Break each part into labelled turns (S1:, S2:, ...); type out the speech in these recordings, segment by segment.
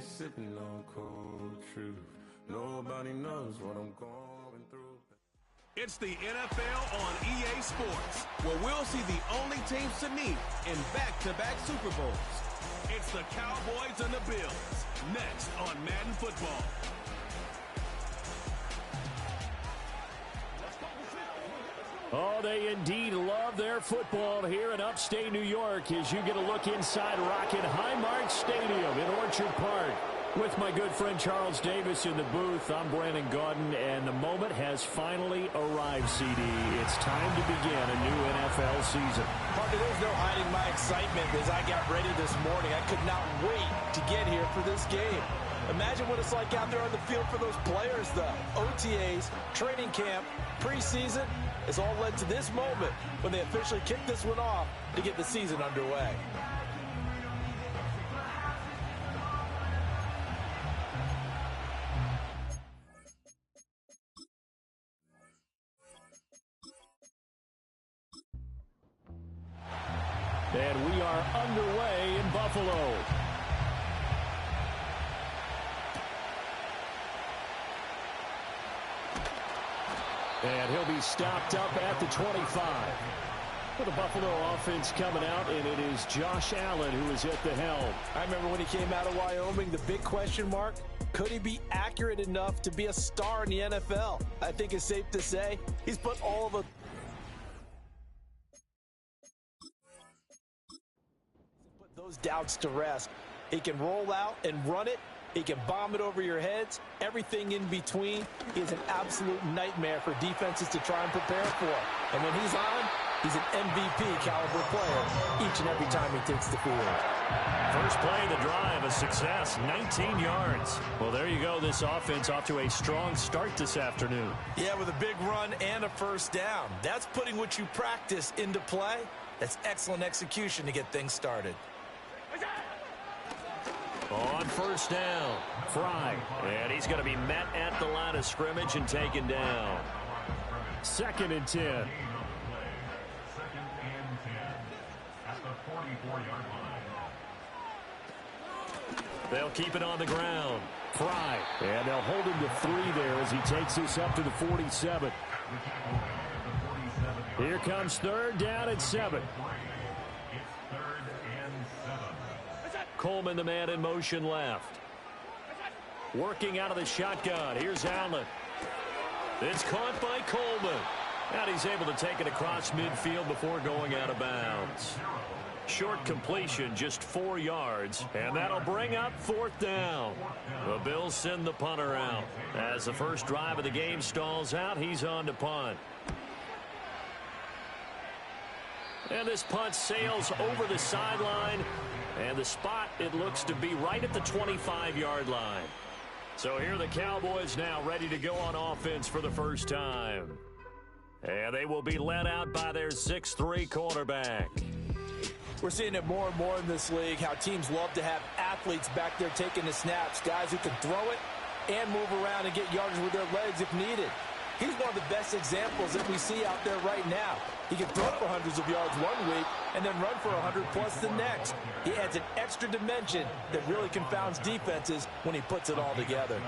S1: sipping on cold truth. Nobody knows what I'm going through.
S2: It's the NFL on EA Sports, where we'll see the only teams to meet in back-to-back Super Bowls. It's the Cowboys and the Bills, next on Madden Football.
S3: Oh, they indeed love their football here in upstate New York as you get a look inside Rocket Highmark Stadium in Orchard Park. With my good friend Charles Davis in the booth, I'm Brandon Gaudin, and the moment has finally arrived, CD. It's time to begin a new NFL season.
S4: Parker, there's no hiding my excitement as I got ready this morning. I could not wait to get here for this game. Imagine what it's like out there on the field for those players, though. OTAs, training camp, preseason, it's all led to this moment when they officially kick this one off to get the season underway.
S3: And we are underway in Buffalo. And he'll be stopped up at the 25. For the Buffalo offense coming out, and it is Josh Allen who is at the helm.
S4: I remember when he came out of Wyoming, the big question mark, could he be accurate enough to be a star in the NFL? I think it's safe to say he's put all of those doubts to rest. He can roll out and run it. He can bomb it over your heads. Everything in between is an absolute nightmare for defenses to try and prepare for. And when he's on, he's an MVP caliber player each and every time he takes the field.
S3: First play of the drive, a success, 19 yards. Well, there you go. This offense off to a strong start this afternoon.
S4: Yeah, with a big run and a first down. That's putting what you practice into play. That's excellent execution to get things started.
S3: On first down, Fry, and he's going to be met at the line of scrimmage and taken down. 2nd and 10.
S5: At the 44-yard line.
S3: They'll keep it on the ground. Fry, and they'll hold him to 3 there as he takes this up to the 47. Here comes 3rd down and 7. Coleman, the man in motion left. Working out of the shotgun. Here's Allen. It's caught by Coleman. And he's able to take it across midfield before going out of bounds. Short completion, just 4 yards. And that'll bring up 4th down. The Bills send the punter out. As the first drive of the game stalls out, he's on to punt. And this punt sails over the sideline. And the spot, it looks to be right at the 25-yard line. So here are the Cowboys now ready to go on offense for the first time. And they will be led out by their 6'3" quarterback.
S4: We're seeing it more and more in this league, how teams love to have athletes back there taking the snaps, guys who can throw it and move around and get yardage with their legs if needed. He's one of the best examples that we see out there right now. He can throw for hundreds of yards one week and then run for 100+ the next. He adds an extra dimension that really confounds defenses when he puts it all together.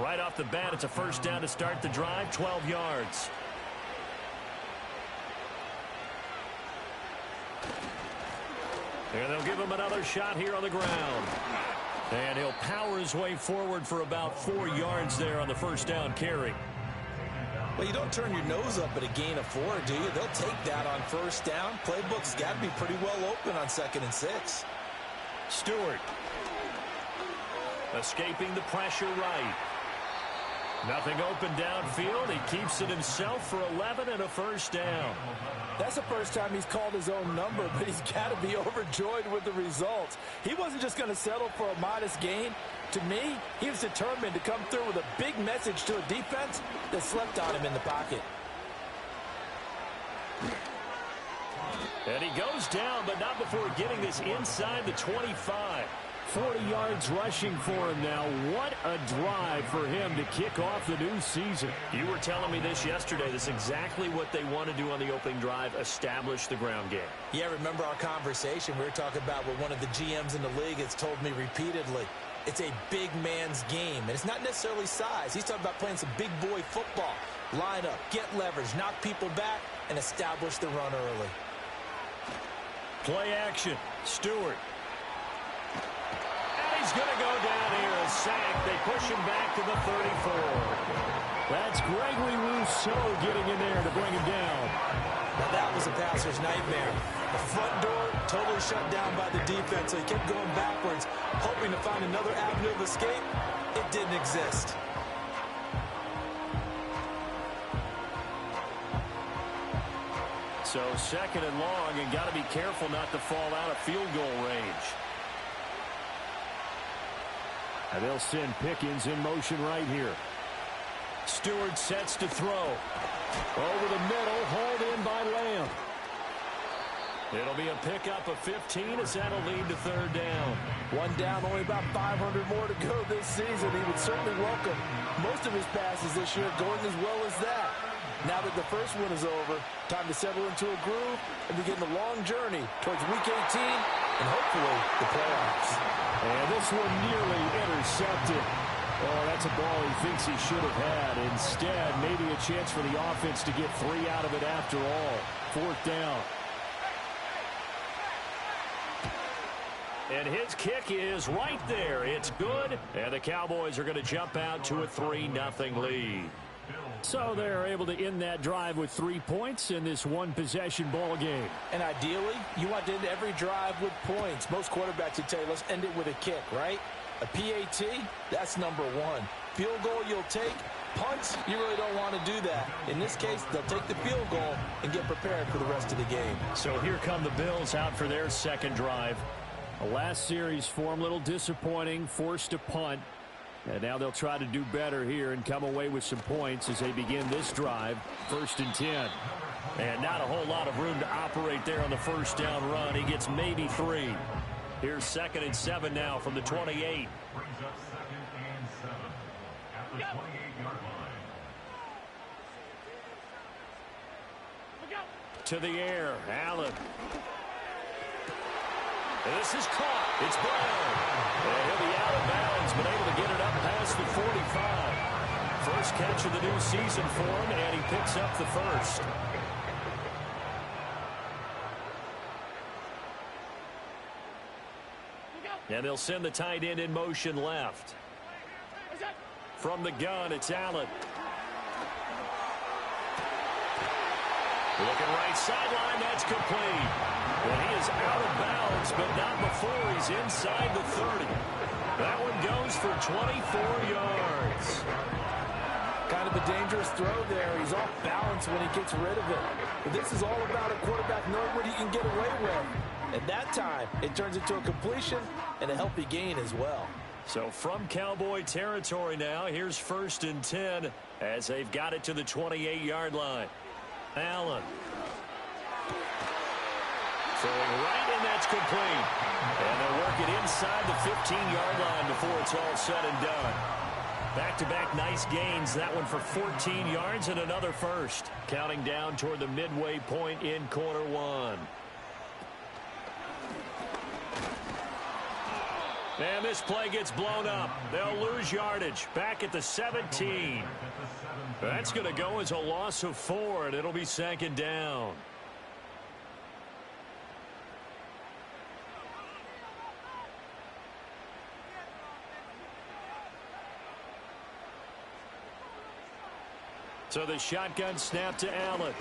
S3: Right off the bat, it's a first down to start the drive, 12 yards. And they'll give him another shot here on the ground. And he'll power his way forward for about 4 yards there on the first down carry.
S4: Well, you don't turn your nose up at a gain of 4, do you? They'll take that on first down. Playbook's got to be pretty well open on 2nd and 6.
S3: Stewart. Escaping the pressure right. Nothing open downfield. He keeps it himself for 11 and a first down.
S4: That's the first time he's called his own number, but he's got to be overjoyed with the results. He wasn't just going to settle for a modest gain. To me, he was determined to come through with a big message to a defense that slept on him in the pocket.
S3: And he goes down, but not before getting this inside the 25. 40 yards rushing for him now. What a drive for him to kick off the new season.
S6: You were telling me this yesterday. This is exactly what they want to do on the opening drive, establish the ground game.
S4: Yeah, remember our conversation. We were talking about what one of the GMs in the league has told me repeatedly. it's a big man's game. And it's not necessarily size. He's talking about playing some big boy football. Line up, get leverage, knock people back, and establish the run early.
S3: Play action. Stewart. And he's going to go down here. A sack. They push him back to the 34. That's Gregory Rousseau getting in there to bring him down.
S4: Now that was a passer's nightmare. The front door totally shut down by the defense, so he kept going backwards, hoping to find another avenue of escape. It didn't exist.
S3: So second and long, and got to be careful not to fall out of field goal range. And they'll send Pickens in motion right here. Stewart sets to throw. Over the middle, hauled in by Lamb. It'll be a pickup of 15 as that'll lead to third down.
S4: One down, only about 500 more to go this season. He would certainly welcome most of his passes this year going as well as that. Now that the first one is over, time to settle into a groove and begin the long journey towards Week 18 and hopefully the playoffs.
S3: And this one nearly intercepted. Oh, that's a ball he thinks he should have had. Instead, maybe a chance for the offense to get 3 out of it after all. Fourth down. And his kick is right there. It's good. And the Cowboys are going to jump out to a 3-0 lead. So they're able to end that drive with 3 points in this one-possession ball game.
S4: And ideally, you want to end every drive with points. Most quarterbacks would tell you, let's end it with a kick, right? A PAT, that's number one. Field goal you'll take. Punts, you really don't want to do that. In this case, they'll take the field goal and get prepared for the rest of the game.
S3: So here come the Bills out for their second drive. The last series for them, a little disappointing, forced to punt. And now they'll try to do better here and come away with some points as they begin this drive, 1st and 10. And not a whole lot of room to operate there on the first down run. He gets maybe 3. Here's 2nd and 7 now from the 28.
S5: Brings up 2nd and 7 at the 28-yard line.
S3: To the air, Allen. And this is caught. It's Brown. And he'll be out of bounds, but able to get it up past the 45. First catch of the new season for him, and he picks up the first. And they'll send the tight end in motion left. From the gun, it's Allen. Looking right sideline, that's complete. And he is out of bounds, but not before he's inside the 30. That one goes for 24 yards.
S4: Kind of a dangerous throw there. He's off balance when he gets rid of it. But this is all about a quarterback knowing what he can get away with. At that time, it turns into a completion and a healthy gain as well.
S3: So from Cowboy territory now, here's 1st and 10 as they've got it to the 28-yard line. Allen. Throwing right, and that's complete. And they'll work it inside the 15-yard line before it's all said and done. Back-to-back nice gains. That one for 14 yards and another first. Counting down toward the midway point in quarter one. And this play gets blown up. They'll lose yardage. Back at the 17. That's going to go as a loss of 4, and it'll be 2nd down. So the shotgun snap to Allen.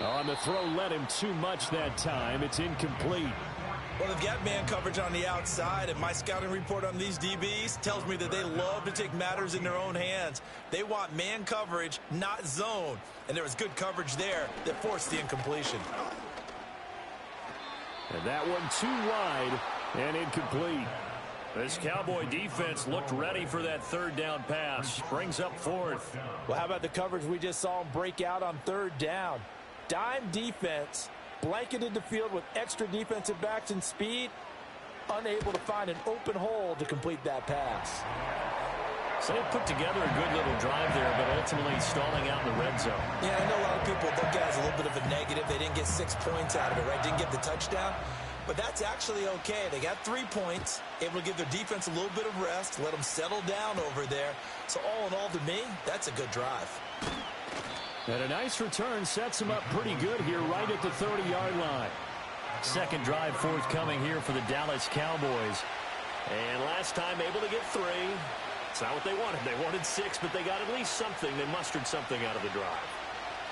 S3: On the throw, let him too much that time. It's incomplete.
S4: Well, they've got man coverage on the outside, and my scouting report on these DBs tells me that they love to take matters in their own hands. They want man coverage, not zone. And there was good coverage there that forced the incompletion.
S3: And that one too wide and incomplete. This Cowboy defense looked ready for that 3rd down pass. Brings up 4th.
S4: Well, how about the coverage we just saw him break out on 3rd down? Dime defense, blanketed the field with extra defensive backs and speed, unable to find an open hole to complete that pass.
S3: So they put together a good little drive there, but ultimately stalling out in the red zone.
S4: Yeah, I know a lot of people look at it as a little bit of a negative. They didn't get 6 points out of it, right? Didn't get the touchdown. But that's actually okay. They got 3 points, able to give their defense a little bit of rest, let them settle down over there. So all in all, to me, that's a good drive.
S3: And a nice return sets them up pretty good here right at the 30-yard line. Second drive forthcoming here for the Dallas Cowboys. And last time able to get 3. It's not what they wanted. They wanted 6, but they got at least something. They mustered something out of the drive.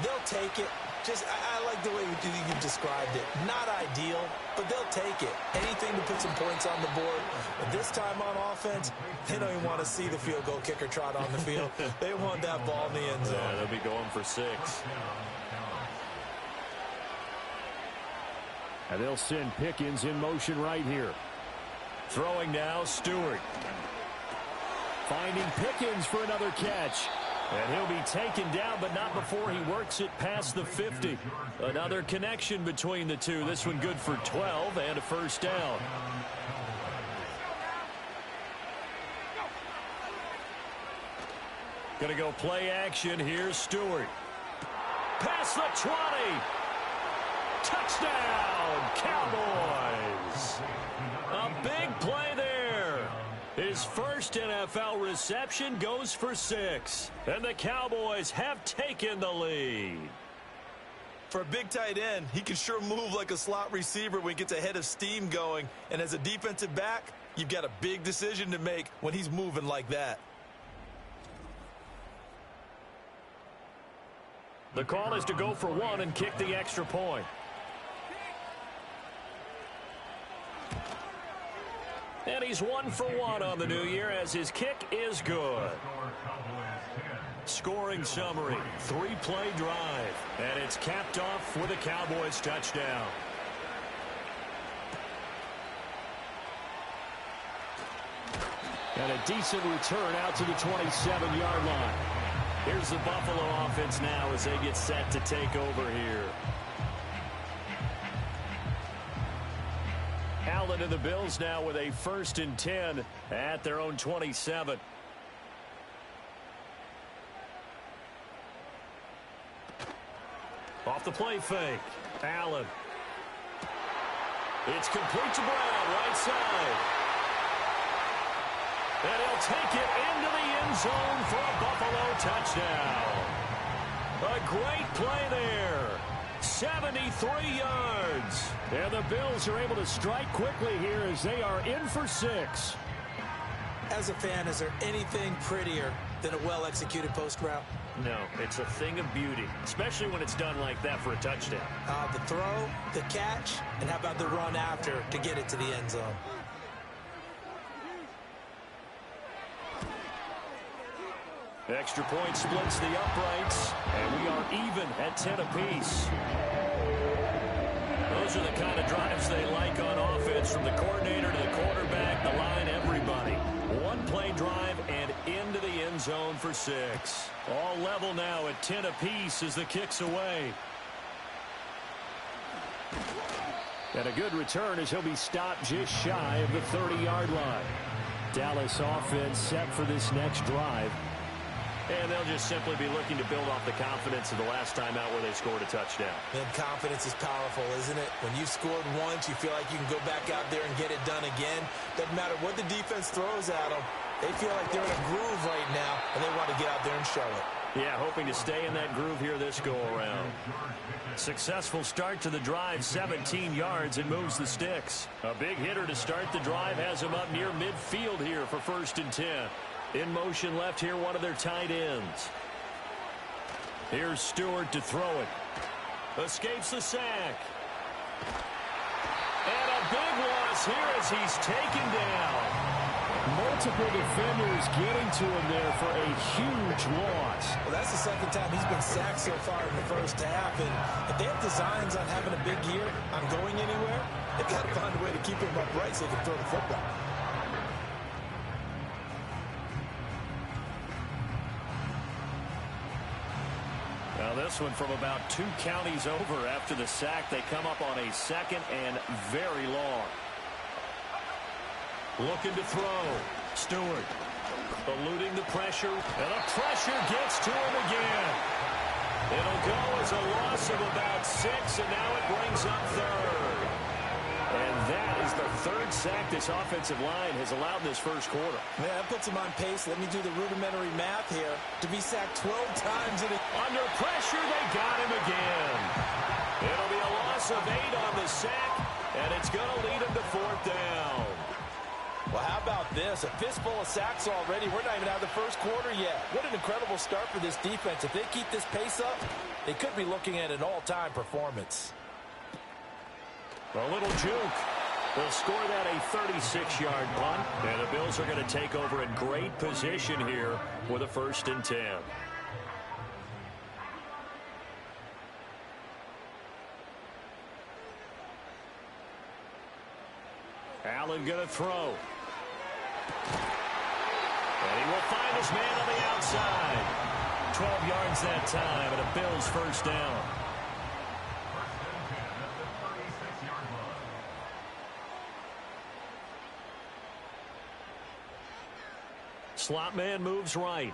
S4: They'll take it. I like the way you described it. Not ideal, but they'll take it. Anything to put some points on the board. But this time on offense, they don't even want to see the field goal kicker trot on the field. They want that ball in the end zone.
S3: Yeah, they'll be going for 6. And they'll send Pickens in motion right here. Throwing now, Stewart. Finding Pickens for another catch. And he'll be taken down, but not before he works it past the 50. Another connection between the two. This one good for 12 and a first down. Gonna go play action. Here's Stewart. Past the 20. Touchdown, Cowboys. A big play there. His first NFL reception goes for 6. And the Cowboys have taken the lead.
S4: For a big tight end, he can sure move like a slot receiver when he gets a head of steam going. And as a defensive back, you've got a big decision to make when he's moving like that.
S3: The call is to go for 1 and kick the extra point. And he's 1 for 1 on the new year as his kick is good. Scoring summary, 3-play drive. And it's capped off with a Cowboys touchdown. And a decent return out to the 27-yard line. Here's the Buffalo offense now as they get set to take over here. Allen and the Bills now with a 1st and 10 at their own 27. Off the play fake. Allen. It's complete to Brown, right side. And he'll take it into the end zone for a Buffalo touchdown. A great play there. 73 yards. And the Bills are able to strike quickly here as they are in for 6.
S4: As a fan, is there anything prettier than a well-executed post route?
S3: No, it's a thing of beauty, especially when it's done like that for a touchdown.
S4: The throw, the catch, and how about the run after to get it to the end zone?
S3: Extra point splits the uprights, and we are even at 10 apiece. Those are the kind of drives they like on offense, from the coordinator to the quarterback, the line, everybody. 1-play drive and into the end zone for 6. All level now at 10 apiece as the kick's away. And a good return as he'll be stopped just shy of the 30-yard line. Dallas offense set for this next drive. And they'll just simply be looking to build off the confidence of the last time out where they scored a touchdown.
S4: And confidence is powerful, isn't it? When you've scored once, you feel like you can go back out there and get it done again. Doesn't matter what the defense throws at them. They feel like they're in a groove right now, and they want to get out there and show it.
S3: Yeah, hoping to stay in that groove here this go-around. Successful start to the drive, 17 yards, and moves the sticks. A big hitter to start the drive has him up near midfield here for 1st and 10. In motion left here, one of their tight ends. Here's Stewart to throw it. Escapes the sack. And a big loss here as he's taken down. Multiple defenders getting to him there for a huge loss.
S4: Well, that's the second time he's been sacked so far in the first half. And if they have designs on having a big year, on going anywhere, they've got to find a way to keep him upright so they can throw the football.
S3: Now this one from about 2 counties over after the sack. They come up on a 2nd and very long. Looking to throw. Stewart eluding the pressure. And the pressure gets to him again. It'll go as a loss of about 6, and now it brings up 3rd. And that is the third sack this offensive line has allowed in this first quarter.
S4: Man, that puts him on pace. Let me do the rudimentary math here. To be sacked 12 times in a...
S3: Under pressure, they got him again. It'll be a loss of 8 on the sack, and it's going to lead him to fourth down.
S4: Well, how about this? A fistful of sacks already. We're not even out of the first quarter yet. What an incredible start for this defense. If they keep this pace up, they could be looking at an all-time performance.
S3: A little juke. They'll score that a 36-yard punt, and the Bills are going to take over in great position here with a 1st and 10. Allen going to throw. And he will find his man on the outside. 12 yards that time, and a Bills 1st down. Slot man moves right.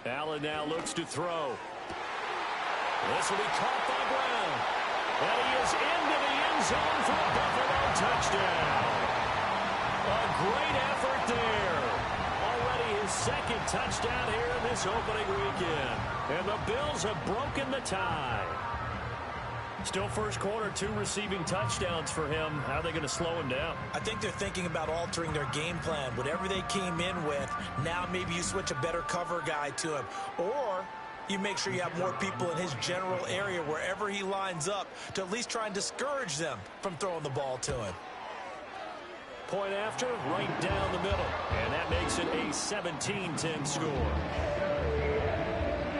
S3: Allen now looks to throw. This will be caught by Brown. And he is into the end zone for a Buffalo touchdown. A great effort there. Already his 2nd touchdown here in this opening weekend. And the Bills have broken the tie. Still first quarter, 2 receiving touchdowns for him. How are they going to slow him down?
S4: I think they're thinking about altering their game plan. Whatever they came in with, now maybe you switch a better cover guy to him. Or you make sure you have more people in his general area wherever he lines up to at least try and discourage them from throwing the ball to him.
S3: Point after, right down the middle. And that makes it a 17-10 score.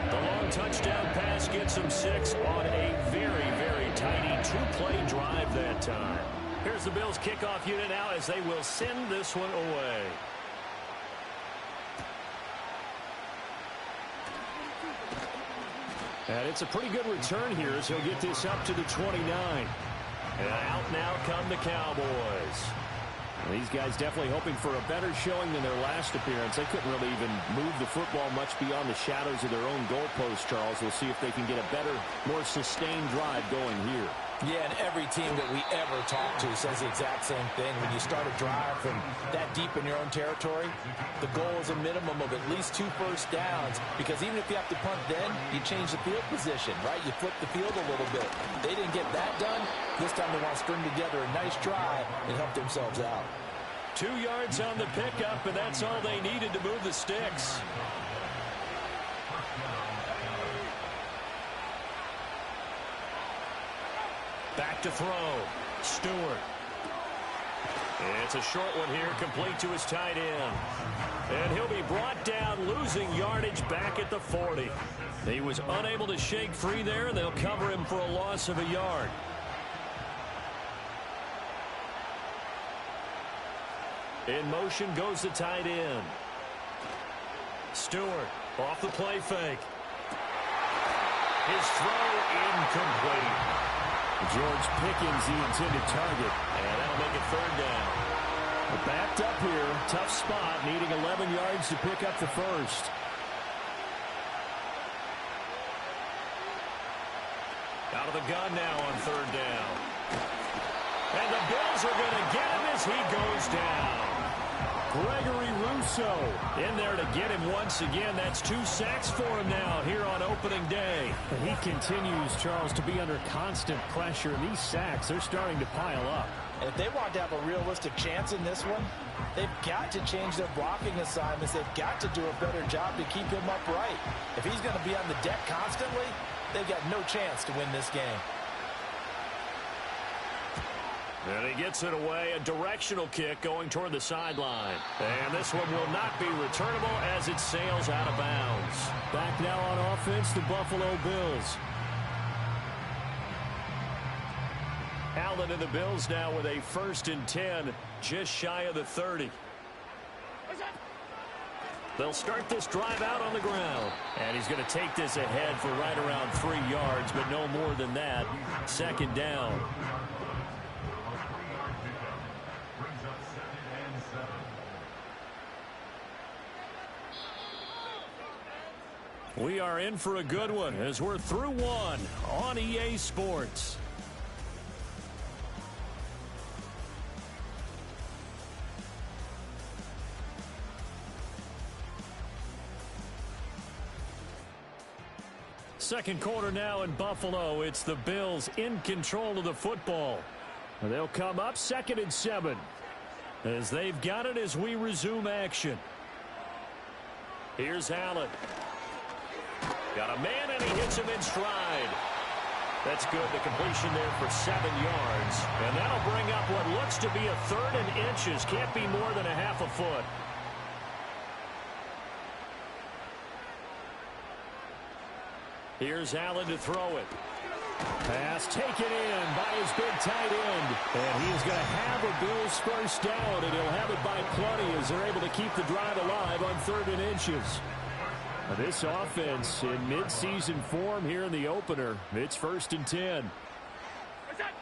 S3: The long touchdown pass gets him 6 on a very, very tiny 2-play drive that time. Here's the Bills kickoff unit now as they will send this one away. And it's a pretty good return here as he'll get this up to the 29. And out now come the Cowboys. These guys definitely hoping for a better showing than their last appearance. They couldn't really even move the football much beyond the shadows of their own goalpost, Charles. We'll see if they can get a better, more sustained drive going here.
S4: Yeah, and every team that we ever talk to says the exact same thing. When you start a drive from that deep in your own territory, the goal is a minimum of at least 2 first downs, because even if you have to punt then, you change the field position, right? You flip the field a little bit. They didn't get that done. This time they want to string together a nice drive and help themselves out.
S3: 2 yards on the pickup, and that's all they needed to move the sticks. Back to throw. Stewart. It's a short one here, complete to his tight end. And he'll be brought down, losing yardage back at the 40. He was unable to shake free there, and they'll cover him for a loss of a yard. In motion goes the tight end. Stewart off the play fake. His throw incomplete.
S6: George Pickens, the intended target.
S3: And that'll make it 3rd down.
S6: We're backed up here. Tough spot, needing 11 yards to pick up the 1st.
S3: Out of the gun now on 3rd down. And the Bills are going to get him as he goes down. Gregory Rousseau in there to get him once again. That's 2 sacks for him now here on opening day.
S6: And he continues, Charles, to be under constant pressure. And these sacks, they're starting to pile up.
S4: And if they want to have a realistic chance in this one, they've got to change their blocking assignments. They've got to do a better job to keep him upright. If he's going to be on the deck constantly, they've got no chance to win this game.
S3: And he gets it away, a directional kick going toward the sideline. And this one will not be returnable as it sails out of bounds.
S6: Back now on offense, the Buffalo Bills.
S3: Allen and the Bills now with a 1st and 10, just shy of the 30. They'll start this drive out on the ground. And he's going to take this ahead for right around 3 yards, but no more than that. 2nd down. We are in for a good one as we're through one on EA Sports. Second quarter now in Buffalo. It's the Bills in control of the football. And they'll come up 2nd and 7 as they've got it as we resume action. Here's Allen. Got a man, and he hits him in stride. That's good. The completion there for 7 yards. And that'll bring up what looks to be a 3rd and inches. Can't be more than a half a foot. Here's Allen to throw it. Pass taken in by his big tight end. And he's going to have a Bills first down, and he'll have it by plenty as they're able to keep the drive alive on 3rd and inches. Now this offense in midseason form here in the opener. It's 1st and 10.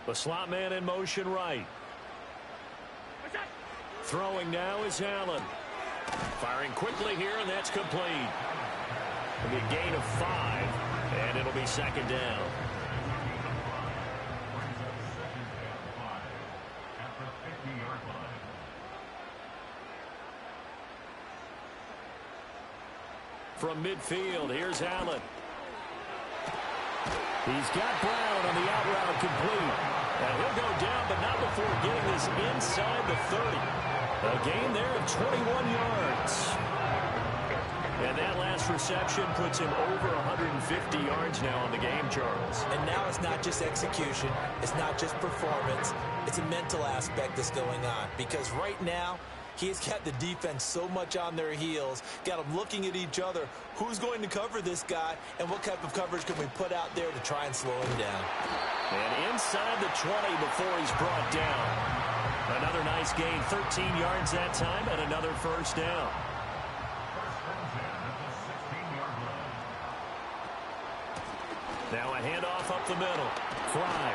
S3: The slot man in motion right. Throwing now is Allen. Firing quickly here, and that's complete. It'll be a gain of 5, and it'll be 2nd down. From midfield, here's Allen. He's got Brown on the out route complete. And he'll go down, but not before getting this inside the 30. A gain there of 21 yards. And that last reception puts him over 150 yards now on the game, Charles.
S4: And now it's not just execution. It's not just performance. It's a mental aspect that's going on. Because right now, he's got the defense so much on their heels, got them looking at each other. Who's going to cover this guy, and what type of coverage can we put out there to try and slow him down?
S3: And inside the 20 before he's brought down. Another nice gain, 13 yards that time, and another first down. Now a handoff up the middle. Fly.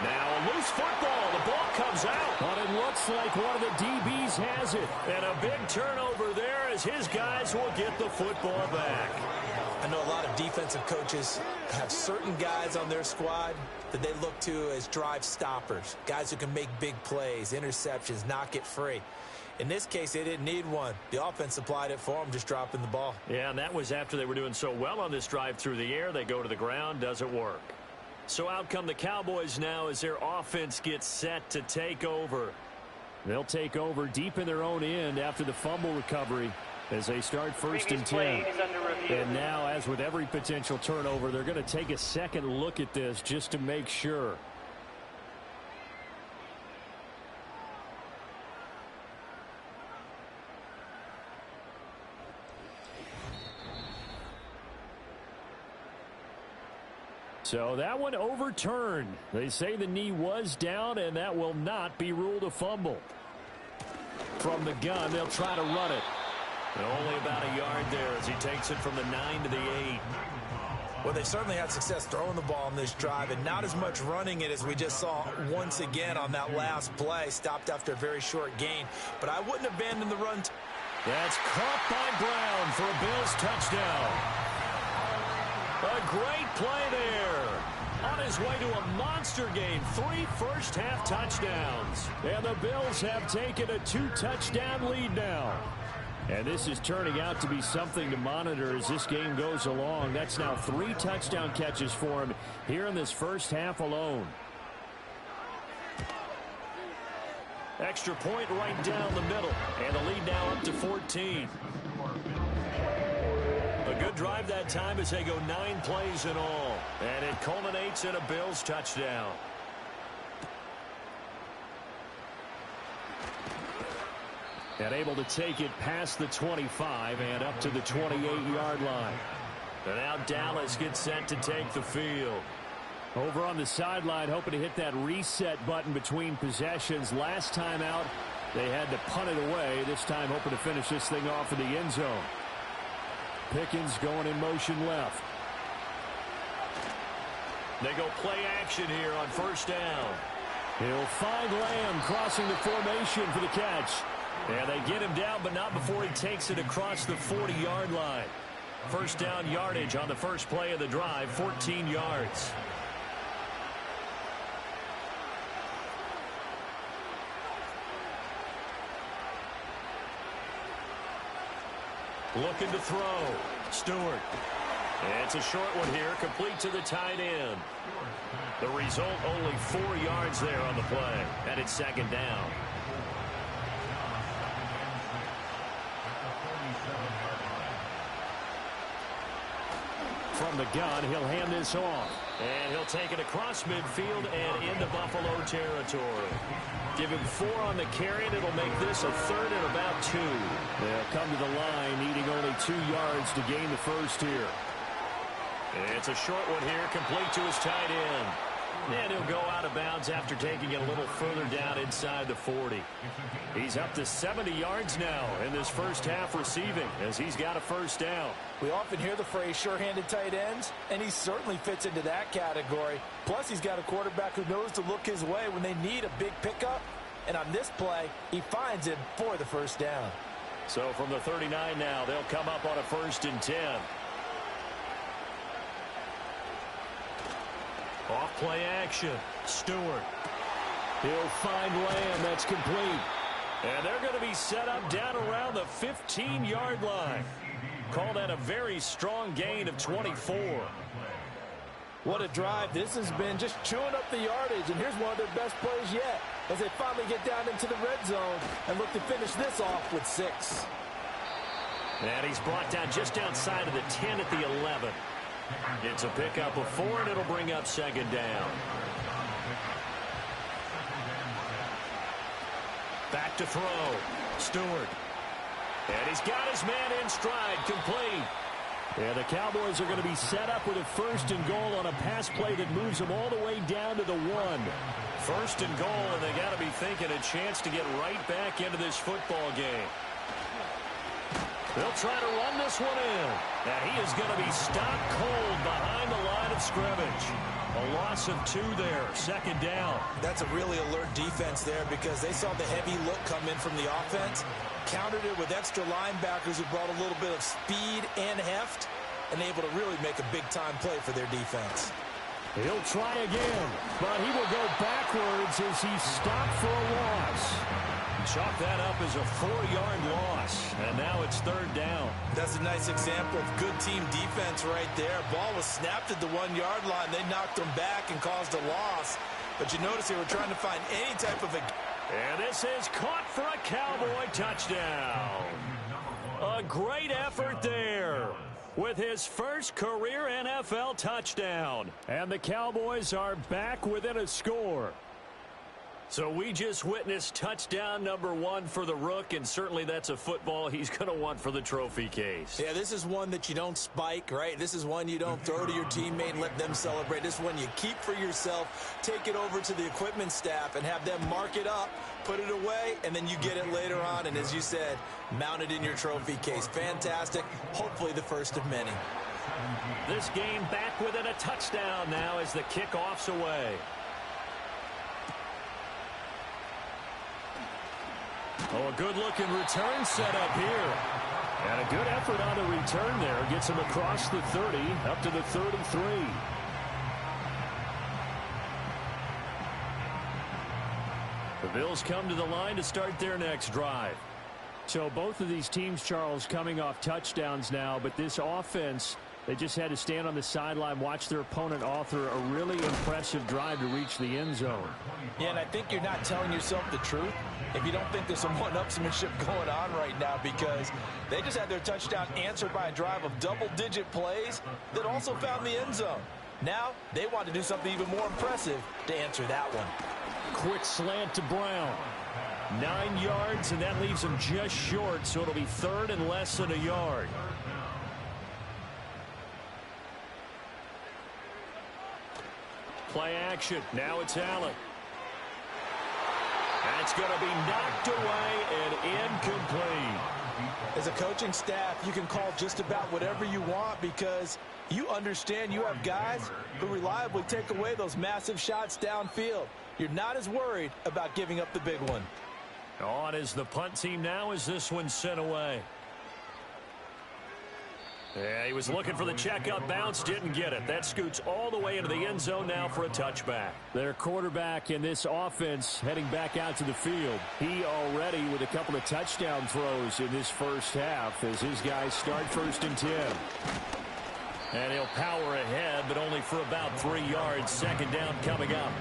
S3: Now a loose football. The ball comes out. But it looks like one of the DBs has it. And a big turnover there as his guys will get the football back.
S4: I know a lot of defensive coaches have certain guys on their squad that they look to as drive stoppers. Guys who can make big plays, interceptions, knock it free. In this case, they didn't need one. The offense supplied it for them, just dropping the ball.
S3: Yeah, and that was after they were doing so well on this drive through the air. They go to the ground, doesn't work. So out come the Cowboys now as their offense gets set to take over. They'll take over deep in their own end after the fumble recovery as they start 1st and 10. And now, as with every potential turnover, they're going to take a second look at this just to make sure. So that one overturned. They say the knee was down, and that will not be ruled a fumble. From the gun, they'll try to run it. And only about a yard there as he takes it from the 9 to the 8.
S4: Well, they certainly had success throwing the ball on this drive, and not as much running it as we just saw once again on that last play. Stopped after a very short gain, but I wouldn't abandon the run.
S3: That's caught by Brown for a Bills touchdown. A great play there. On his way to a monster game, 3 first-half touchdowns. And the Bills have taken a 2-touchdown lead now. And this is turning out to be something to monitor as this game goes along. That's now 3 touchdown catches for him here in this first half alone. Extra point right down the middle. And the lead now up to 14. A good drive that time as they go 9 plays in all. And it culminates in a Bills touchdown. And able to take it past the 25 and up to the 28-yard line. And now Dallas gets set to take the field. Over on the sideline, hoping to hit that reset button between possessions. Last time out, they had to punt it away. This time hoping to finish this thing off in the end zone. Pickens going in motion left. They go play action here on first down. He'll find Lamb crossing the formation for the catch. And they get him down, but not before he takes it across the 40-yard line. First down yardage on the first play of the drive, 14 yards. Looking to throw. Stewart. It's a short one here, complete to the tight end. The result, only 4 yards there on the play, and it's second down. From the gun, he'll hand this off. And he'll take it across midfield and into Buffalo territory. Give him 4 on the carry, and it'll make this a third and about 2. They'll come to the line, needing only 2 yards to gain the first here. It's a short one here, complete to his tight end. And he'll go out of bounds after taking it a little further down inside the 40. He's up to 70 yards now in this first half receiving as he's got a first down.
S4: We often hear the phrase sure-handed tight ends, and he certainly fits into that category. Plus, he's got a quarterback who knows to look his way when they need a big pickup. And on this play, he finds him for the first down.
S3: So from the 39 now, they'll come up on a 1st and 10. Off play action. Stewart. He'll find Lamb. That's complete. And they're going to be set up down around the 15-yard line. Call that a very strong gain of 24.
S4: What a drive. This has been just chewing up the yardage. And here's one of their best plays yet as they finally get down into the red zone and look to finish this off with 6.
S3: And he's brought down just outside of the 10 at the 11. It's a pickup of 4, and it'll bring up second down. Back to throw. Stewart. And he's got his man in stride, complete. And the Cowboys are going to be set up with a 1st and goal on a pass play that moves them all the way down to the 1. 1st and goal, and they got to be thinking a chance to get right back into this football game. They'll try to run this one in. And he is going to be stopped cold behind the line of scrimmage. A loss of 2 there, second down.
S4: That's a really alert defense there because they saw the heavy look come in from the offense, countered it with extra linebackers who brought a little bit of speed and heft, and able to really make a big-time play for their defense.
S3: He'll try again, but he will go backwards as he's stopped for a loss. Chalk that up as a 4-yard loss, and now it's third down.
S4: That's a nice example of good team defense right there. Ball was snapped at the 1-yard line. They knocked them back and caused a loss. But you notice they were trying to find any type of a...
S3: And this is caught for a Cowboy touchdown. A great effort there with his first career NFL touchdown. And the Cowboys are back within a score. So we just witnessed touchdown number 1 for the Rook, and certainly that's a football he's going to want for the trophy case.
S4: Yeah, this is one that you don't spike, right? This is one you don't throw to your teammate and let them celebrate. This is one you keep for yourself, take it over to the equipment staff and have them mark it up, put it away, and then you get it later on. And as you said, mount it in your trophy case. Fantastic. Hopefully the first of many.
S3: This game back within a touchdown now as the kickoff's away. Oh, a good-looking return set up here. And a good effort on the return there. Gets him across the 30, up to the 33. The Bills come to the line to start their next drive. So both of these teams, Charles, coming off touchdowns now, but this offense, they just had to stand on the sideline, watch their opponent author a really impressive drive to reach the end zone.
S4: Yeah, and I think you're not telling yourself the truth if you don't think there's some one-upsmanship going on right now, because they just had their touchdown answered by a drive of double-digit plays that also found the end zone. Now they want to do something even more impressive to answer that one.
S3: Quick slant to Brown. 9 yards, and that leaves him just short, so it'll be third and less than a yard. Play action. Now it's Allen. That's going to be knocked away and incomplete.
S4: As a coaching staff, you can call just about whatever you want because you understand you have guys who reliably take away those massive shots downfield. You're not as worried about giving up the big one.
S3: On is the punt team now as this one's sent away. Yeah, he was looking for the checkout bounce, didn't get it. That scoots all the way into the end zone now for a touchback. Their quarterback in this offense heading back out to the field. He already with a couple of touchdown throws in this first half as his guys start 1st and 10. And he'll power ahead, but only for about 3 yards. Second down coming up.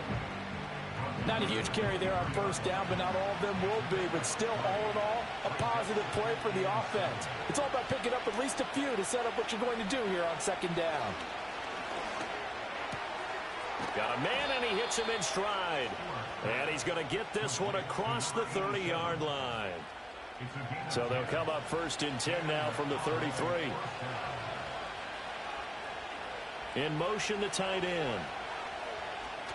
S4: Not a huge carry there on first down, but not all of them will be. But still, all in all, a positive play for the offense. It's all about picking up at least a few to set up what you're going to do here on second down.
S3: Got a man, and he hits him in stride. And he's going to get this one across the 30-yard line. So they'll come up first and 10 now from the 33. In motion, the tight end.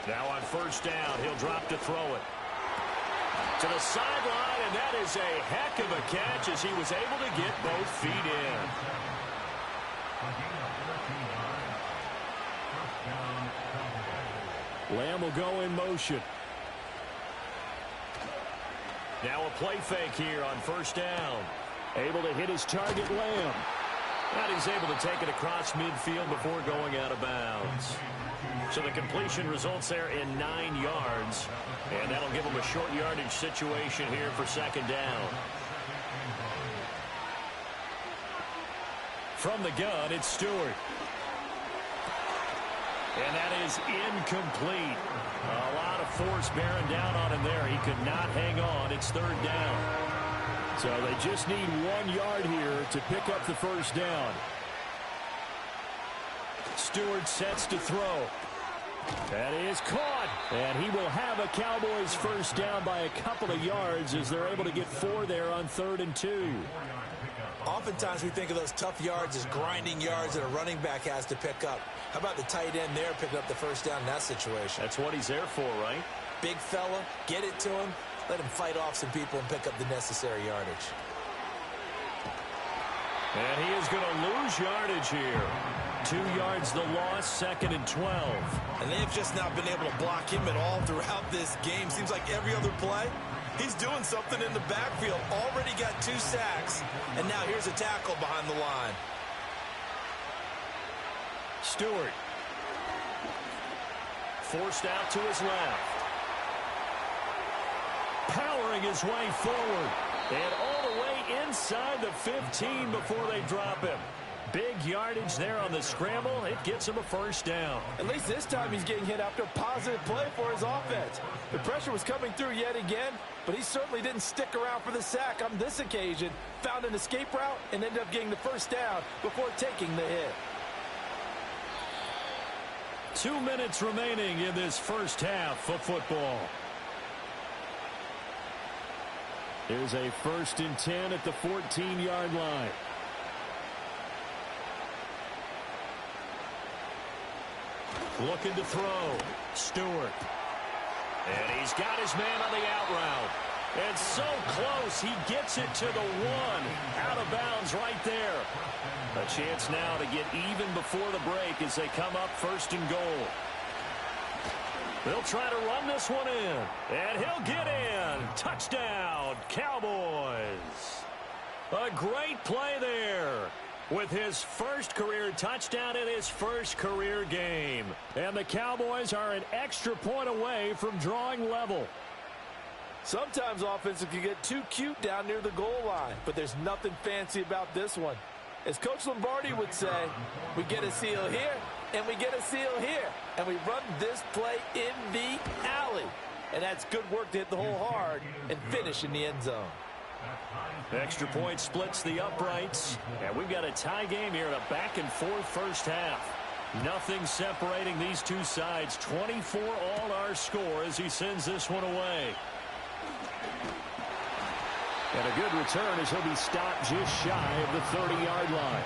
S3: Now on first down, he'll drop to throw it. To the sideline, and that is a heck of a catch as he was able to get both feet in. Lamb will go in motion. Now a play fake here on first down. Able to hit his target, Lamb. And he's able to take it across midfield before going out of bounds. So the completion results there in 9 yards. And that'll give him a short yardage situation here for second down. From the gun, it's Stewart. And that is incomplete. A lot of force bearing down on him there. He could not hang on. It's third down. So they just need 1 yard here to pick up the first down. Stewart sets to throw. That is caught. And he will have a Cowboys first down by a couple of yards as they're able to get 4 there on 3rd and 2.
S4: Oftentimes we think of those tough yards as grinding yards that a running back has to pick up. How about the tight end there picking up the first down in that situation?
S3: That's what he's there for, right?
S4: Big fella, get it to him, let him fight off some people and pick up the necessary yardage.
S3: And he is going to lose yardage here. 2 yards the loss, 2nd and 12.
S4: And they've just not been able to block him at all throughout this game. Seems like every other play, he's doing something in the backfield. Already got 2 sacks, and now here's a tackle behind the line.
S3: Stewart. Forced out to his left. Powering his way forward. And all the way inside the 15 before they drop him. Big yardage there on the scramble. It gets him a first down.
S4: At least this time he's getting hit after a positive play for his offense. The pressure was coming through yet again, but he certainly didn't stick around for the sack on this occasion. Found an escape route and ended up getting the first down before taking the hit.
S3: 2 minutes remaining in this first half of football. Here's a 1st and 10 at the 14-yard line. Looking to throw. Stewart. And he's got his man on the out route. And so close, he gets it to the 1. Out of bounds right there. A chance now to get even before the break as they come up 1st and goal. They'll try to run this one in. And he'll get in. Touchdown, Cowboys. A great play there. With his first career touchdown in his first career game. And the Cowboys are an extra point away from drawing level.
S4: Sometimes offenses can get too cute down near the goal line, but there's nothing fancy about this one. As Coach Lombardi would say, we get a seal here, and we get a seal here, and we run this play in the alley. And that's good work to hit the hole hard and finish in the end zone.
S3: Extra point splits the uprights, and we've got a tie game here in a back-and-forth first half. Nothing separating these two sides. 24 all our score as he sends this one away. And a good return as he'll be stopped just shy of the 30-yard line.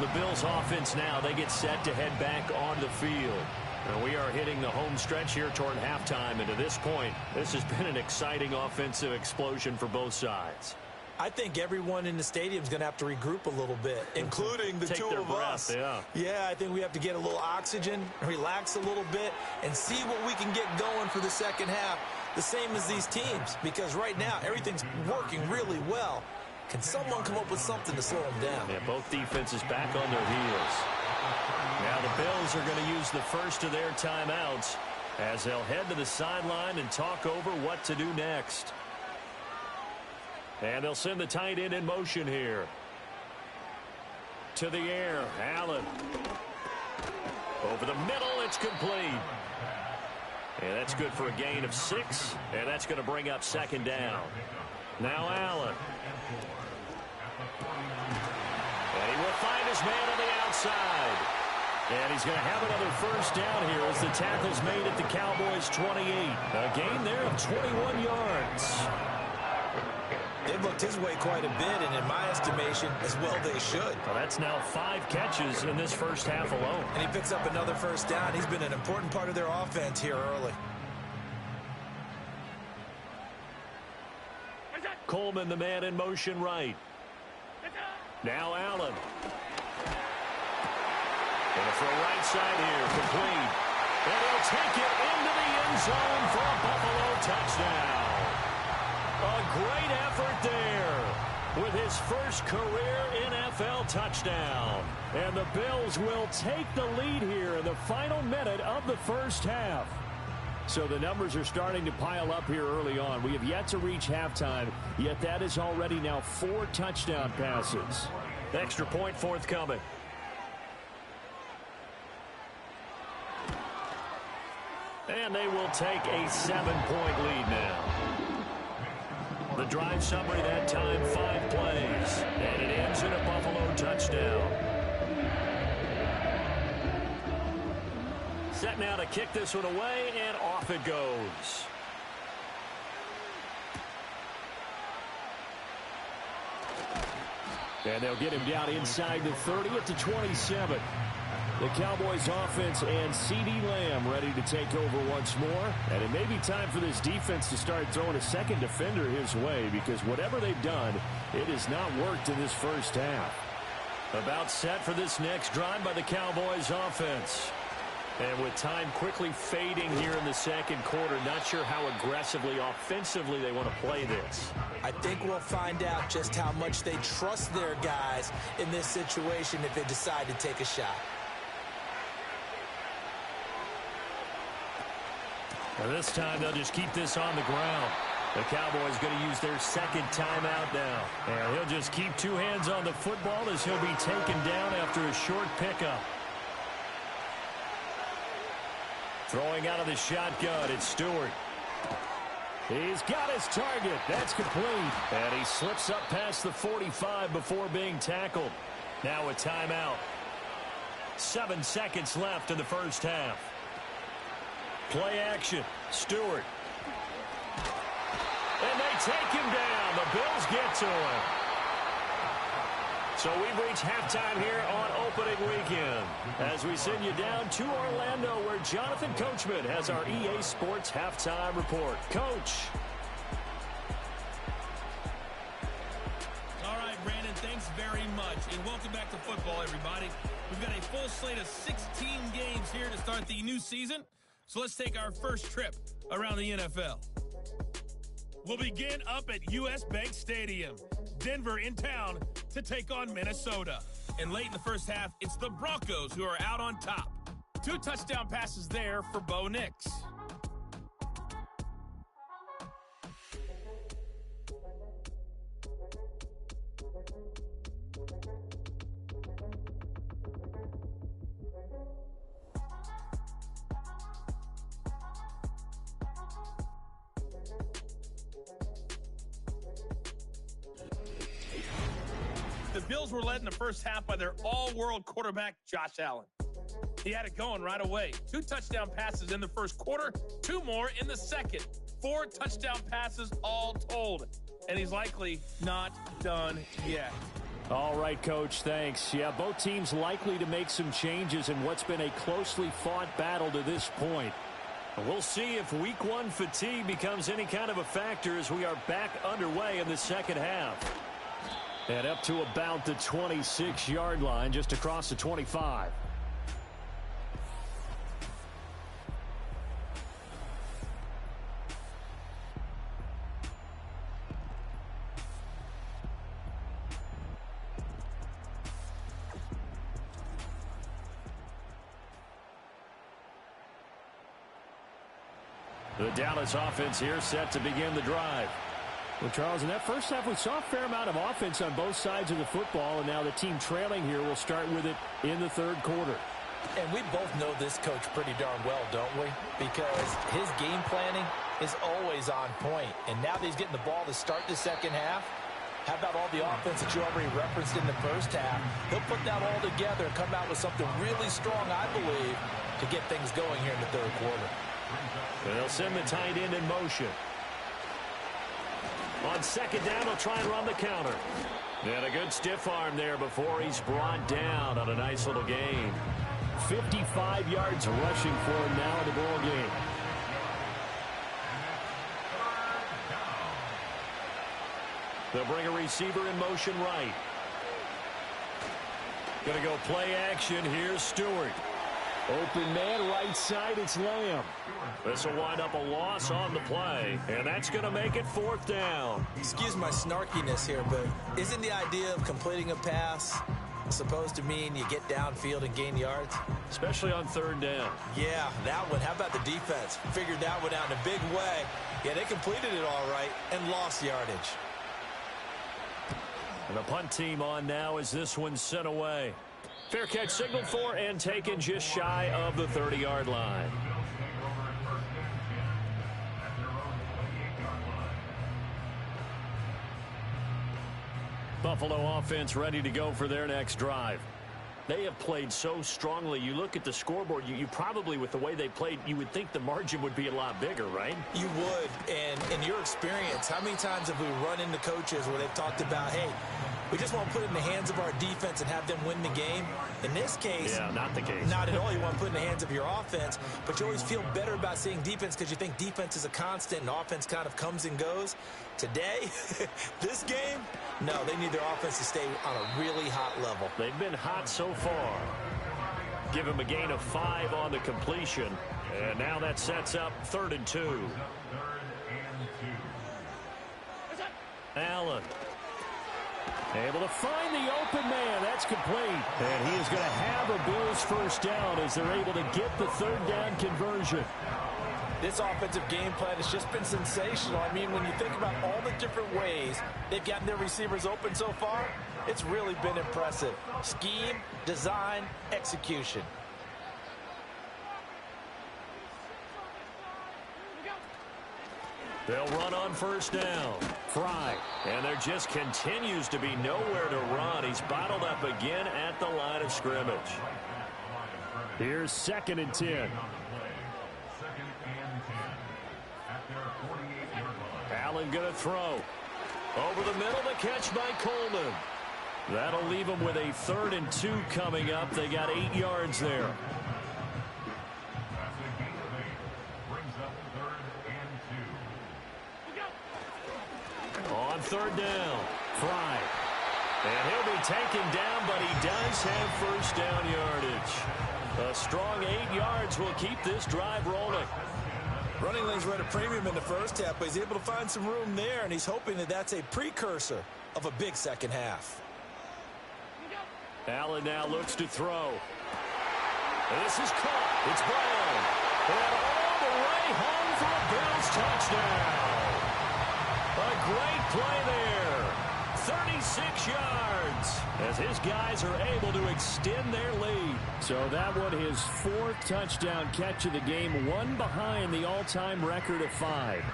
S3: The Bills offense now, they get set to head back on the field. And we are hitting the home stretch here toward halftime. And to this point, this has been an exciting offensive explosion for both sides.
S4: I think everyone in the stadium is going to have to regroup a little bit, including the two of us. Yeah, I think we have to get a little oxygen, relax a little bit, and see what we can get going for the second half, the same as these teams, because right now everything's working really well. Can someone come up with something to slow them down?
S3: Yeah, both defenses back on their heels. Now the Bills are going to use the first of their timeouts as they'll head to the sideline and talk over what to do next. And they'll send the tight end in motion here. To the air, Allen. Over the middle, it's complete. And that's good for a gain of 6, and that's going to bring up second down. Now Allen. And he will find his man on the outside. And he's going to have another first down here as the tackle's made at the Cowboys' 28. A gain there of 21 yards.
S4: They've looked his way quite a bit, and in my estimation, as well they should.
S3: Well, that's now 5 catches in this first half alone.
S4: And he picks up another first down. He's been an important part of their offense here early.
S3: Coleman, the man in motion right. Now Allen. And for a right side here, complete. And he'll take it into the end zone for a Buffalo touchdown. A great effort there with his first career NFL touchdown. And the Bills will take the lead here in the final minute of the first half. So the numbers are starting to pile up here early on. We have yet to reach halftime, yet that is already now 4 touchdown passes. Extra point forthcoming. And they will take a 7-point lead now. The drive summary that time, 5 plays. And it ends in a Buffalo touchdown. Set now to kick this one away, and off it goes. And they'll get him down inside the 30 at the 27. The Cowboys offense and CeeDee Lamb ready to take over once more. And it may be time for this defense to start throwing a second defender his way, because whatever they've done, it has not worked in this first half. About set for this next drive by the Cowboys offense. And with time quickly fading here in the second quarter, not sure how aggressively, offensively they want to play this.
S4: I think we'll find out just how much they trust their guys in this situation if they decide to take a shot.
S3: And this time they'll just keep this on the ground. The Cowboys going to use their second timeout now. And he'll just keep 2 hands on the football as he'll be taken down after a short pickup. Throwing out of the shotgun, it's Stewart. He's got his target. That's complete. And he slips up past the 45 before being tackled. Now a timeout. 7 seconds left in the first half. Play action. Stewart. And they take him down. The Bills get to him. So we've reached halftime here on opening weekend as we send you down to Orlando, where Jonathan Coachman has our EA Sports halftime report. Coach.
S7: All right, Brandon, thanks very much. And welcome back to football, everybody. We've got a full slate of 16 games here to start the new season. So let's take our first trip around the NFL. We'll begin up at U.S. Bank Stadium. Denver in town to take on Minnesota. And late in the first half, it's the Broncos who are out on top. 2 touchdown passes there for Bo Nix. The Bills were led in the first half by their all-world quarterback, Josh Allen. He had it going right away. 2 touchdown passes in the first quarter, 2 more in the second. 4 touchdown passes all told. And he's likely not done yet.
S3: All right, Coach, thanks. Yeah, both teams likely to make some changes in what's been a closely fought battle to this point. We'll see if Week 1 fatigue becomes any kind of a factor as we are back underway in the second half. And up to about the 26-yard line, just across the 25. The Dallas offense here set to begin the drive. Well, Charles, in that first half, we saw a fair amount of offense on both sides of the football, and now the team trailing here will start with it in the third quarter.
S4: And we both know this coach pretty darn well, don't we? Because his game planning is always on point. And now that he's getting the ball to start the second half, how about all the offense that you already referenced in the first half? He'll put that all together and come out with something really strong, I believe, to get things going here in the third quarter.
S3: They'll send the tight end in motion. On second down, he'll try and run the counter. And a good stiff arm there before he's brought down on a nice little gain.
S6: 55 yards rushing for him now in the ball game.
S3: They'll bring a receiver in motion right. Going to go play action. Here's Stewart.
S6: Open man, right side, it's Lamb.
S3: This will wind up a loss on the play, and that's going to make it 4th down.
S4: Excuse my snarkiness here, but isn't the idea of completing a pass supposed to mean you get downfield and gain yards?
S3: Especially on 3rd down.
S4: Yeah, that one. How about the defense? Figured that one out in a big way. Yeah, they completed it all right and lost yardage.
S3: And the punt team on now as this one's sent away. Fair catch signaled for and taken just shy of the 30-yard line. Buffalo offense ready to go for their next drive. They have played so strongly. You look at the scoreboard, you probably, with the way they played, you would think the margin would be a lot bigger, right?
S4: You would. And in your experience, how many times have we run into coaches where they've talked about, hey, we just want to put it in the hands of our defense and have them win the game? In this case,
S3: yeah, not the case.
S4: Not at all. You want to put it in the hands of your offense, but you always feel better about seeing defense because you think defense is a constant and offense kind of comes and goes. Today, this game, no, they need their offense to stay on a really hot level.
S3: They've been hot so far. Give him a gain of 5 on the completion, and now that sets up 3rd and 2. Allen. Able to find the open man. That's complete. And he is going to have a Bills first down as they're able to get the 3rd down conversion.
S4: This offensive game plan has just been sensational. I mean, when you think about all the different ways they've gotten their receivers open so far, it's really been impressive. Scheme, design, execution.
S3: They'll run on first down. Fry. And there just continues to be nowhere to run. He's bottled up again at the line of scrimmage.
S6: Here's 2nd and 10.
S3: Allen going to throw. Over the middle, the catch by Coleman. That'll leave them with a 3rd and 2 coming up. They got 8 yards there. On 3rd down, Fry. And he'll be taken down, but he does have first down yardage. A strong 8 yards will keep this drive rolling.
S4: Running lanes were at a premium in the first half, but he's able to find some room there, and he's hoping that that's a precursor of a big second half.
S3: Allen now looks to throw. And this is caught. It's Brown. And all the way home for a Bills touchdown. A great play there. 36 yards as his guys are able to extend their lead.
S6: So that one, his 4th touchdown catch of the game, one behind the all-time record of 5.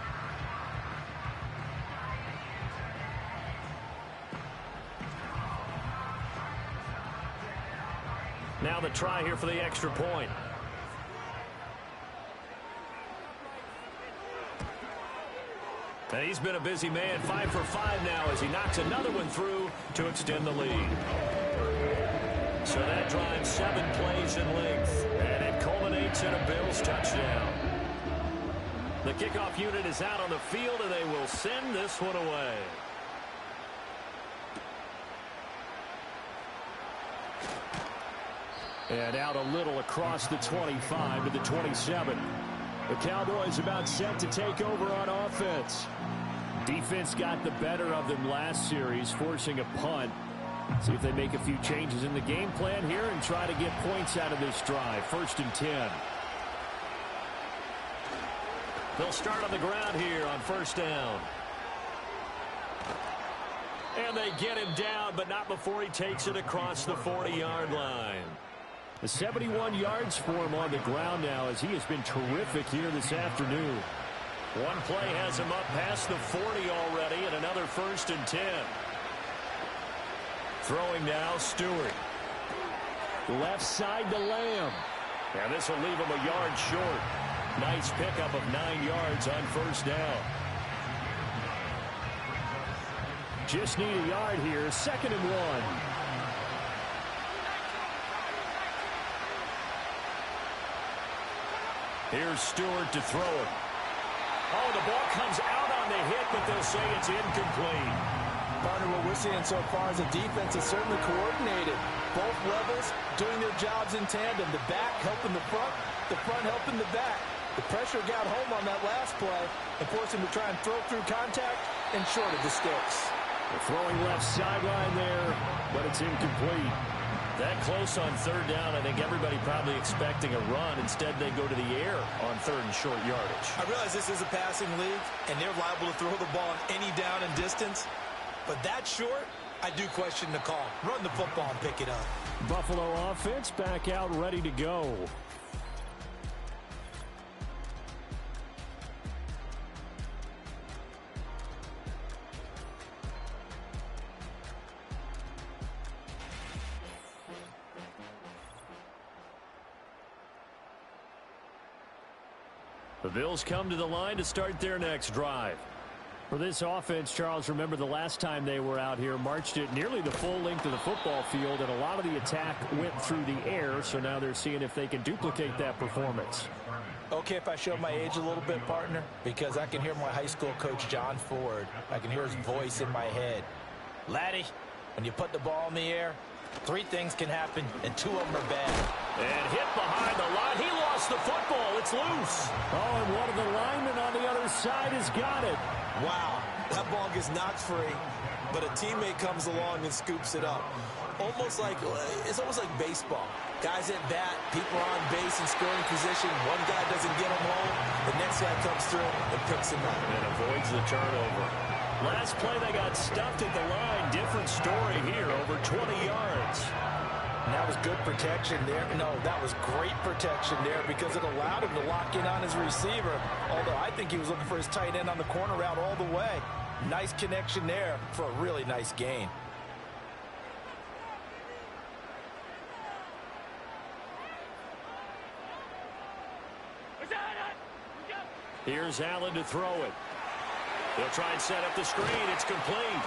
S3: Now the try here for the extra point. And he's been a busy man, 5 for 5 now as he knocks another one through to extend the lead. So that drives 7 plays in length, and it culminates in a Bills touchdown. The kickoff unit is out on the field, and they will send this one away.
S6: And out a little across the 25 to the 27. The Cowboys about set to take over on offense. Defense got the better of them last series, forcing a punt. See if they make a few changes in the game plan here and try to get points out of this drive. 1st and 10.
S3: They'll start on the ground here on 1st down. And they get him down, but not before he takes it across the 40-yard line.
S6: 71 yards for him on the ground now as he has been terrific here this afternoon.
S3: One play has him up past the 40 already, and another 1st and 10. Throwing now, Stewart.
S6: Left side to Lamb.
S3: And this will leave him a yard short. Nice pickup of 9 yards on 1st down.
S6: Just need a yard here. 2nd and 1.
S3: Here's Stewart to throw it.
S6: Oh, the ball comes out on the hit, but they'll say it's incomplete.
S4: Partner, what we're seeing so far is a defense is certainly coordinated. Both levels doing their jobs in tandem. The back helping the front helping the back. The pressure got home on that last play and forced him to try and throw through contact and short of the sticks.
S6: They're throwing left sideline there, but it's incomplete.
S3: That close on 3rd down, I think everybody probably expecting a run. Instead, they go to the air on 3rd and short yardage.
S4: I realize this is a passing league, and they're liable to throw the ball on any down and distance. But that short, I do question the call. Run the football and pick it up.
S6: Buffalo offense back out ready to go.
S3: The Bills come to the line to start their next drive.
S6: For this offense, Charles, remember the last time they were out here, marched it nearly the full length of the football field, and a lot of the attack went through the air, so now they're seeing if they can duplicate that performance.
S4: Okay, if I show my age a little bit, partner, because I can hear my high school coach, John Ford. I can hear his voice in my head. Laddie, when you put the ball in the air, 3 things can happen, and 2 of them are bad.
S3: And hit behind the line. He lost the football. It's loose.
S6: Oh, and one of the linemen on the other side has got it.
S4: Wow, that ball gets knocked free, but a teammate comes along and scoops it up. It's almost like baseball. Guys at bat, people are on base in scoring position. One guy doesn't get him home. The next guy comes through and picks him up.
S3: And avoids the turnover. Last play, they got stuffed at the line. Different story here, over 20 yards.
S4: And that was good protection there. No, that was great protection there because it allowed him to lock in on his receiver. Although I think he was looking for his tight end on the corner route all the way. Nice connection there for a really nice gain.
S3: Here's Allen to throw it. They'll try and set up the screen. It's complete.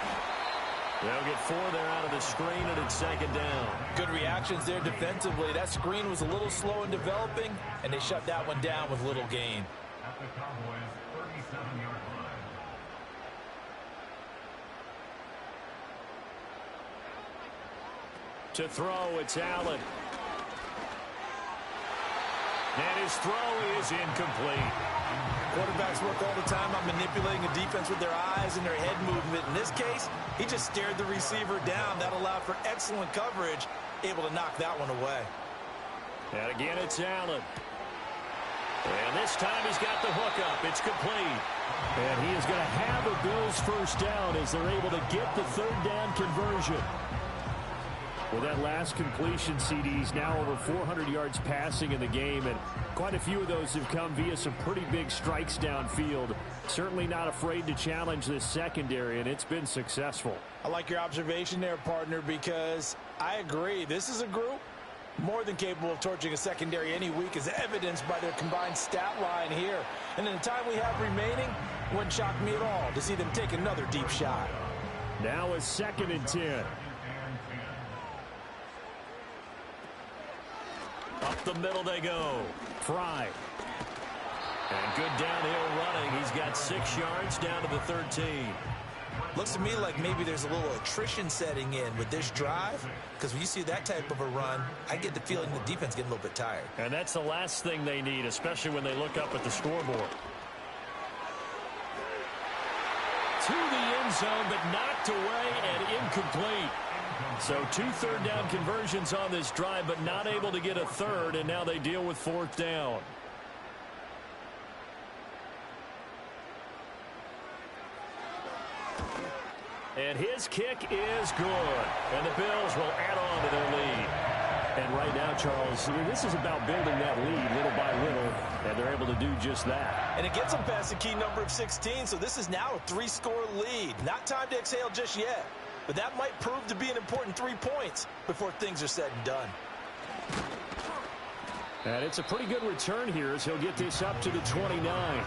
S3: They'll get 4 there out of the screen, and it's 2nd down.
S4: Good reactions there defensively. That screen was a little slow in developing, and they shut that one down with little gain.
S5: At the Cowboys' 37-yard line.
S3: To throw, it's Allen. And his throw is incomplete.
S4: Quarterbacks work all the time on manipulating a defense with their eyes and their head movement. In this case, he just stared the receiver down. That allowed for excellent coverage, able to knock that one away.
S3: And again, it's Allen. And this time he's got the hookup. It's complete.
S6: And he is going to have a Bills 1st down as they're able to get the 3rd down conversion. With that last completion, CD's now over 400 yards passing in the game, and quite a few of those have come via some pretty big strikes downfield. Certainly not afraid to challenge this secondary, and it's been successful.
S4: I like your observation there, partner, because I agree. This is a group more than capable of torching a secondary any week, as evidenced by their combined stat line here. And in the time we have remaining, it wouldn't shock me at all to see them take another deep shot.
S6: Now a 2nd and 10.
S3: Up the middle they go.
S6: Fry.
S3: And good downhill running. He's got 6 yards down to the 13.
S4: Looks to me like maybe there's a little attrition setting in with this drive, because when you see that type of a run, I get the feeling the defense getting a little bit tired.
S3: And that's the last thing they need, especially when they look up at the scoreboard. To the end zone, but knocked away and incomplete. So 2 3rd down conversions on this drive, but not able to get a 3rd, and now they deal with 4th down. And his kick is good. And the Bills will add on to their lead.
S6: And right now, Charles, this is about building that lead little by little, and they're able to do just that.
S4: And it gets them past the key number of 16, so this is now a 3-score lead. Not time to exhale just yet, but that might prove to be an important 3 points before things are said and done.
S6: And it's a pretty good return here as he'll get this up to the 29.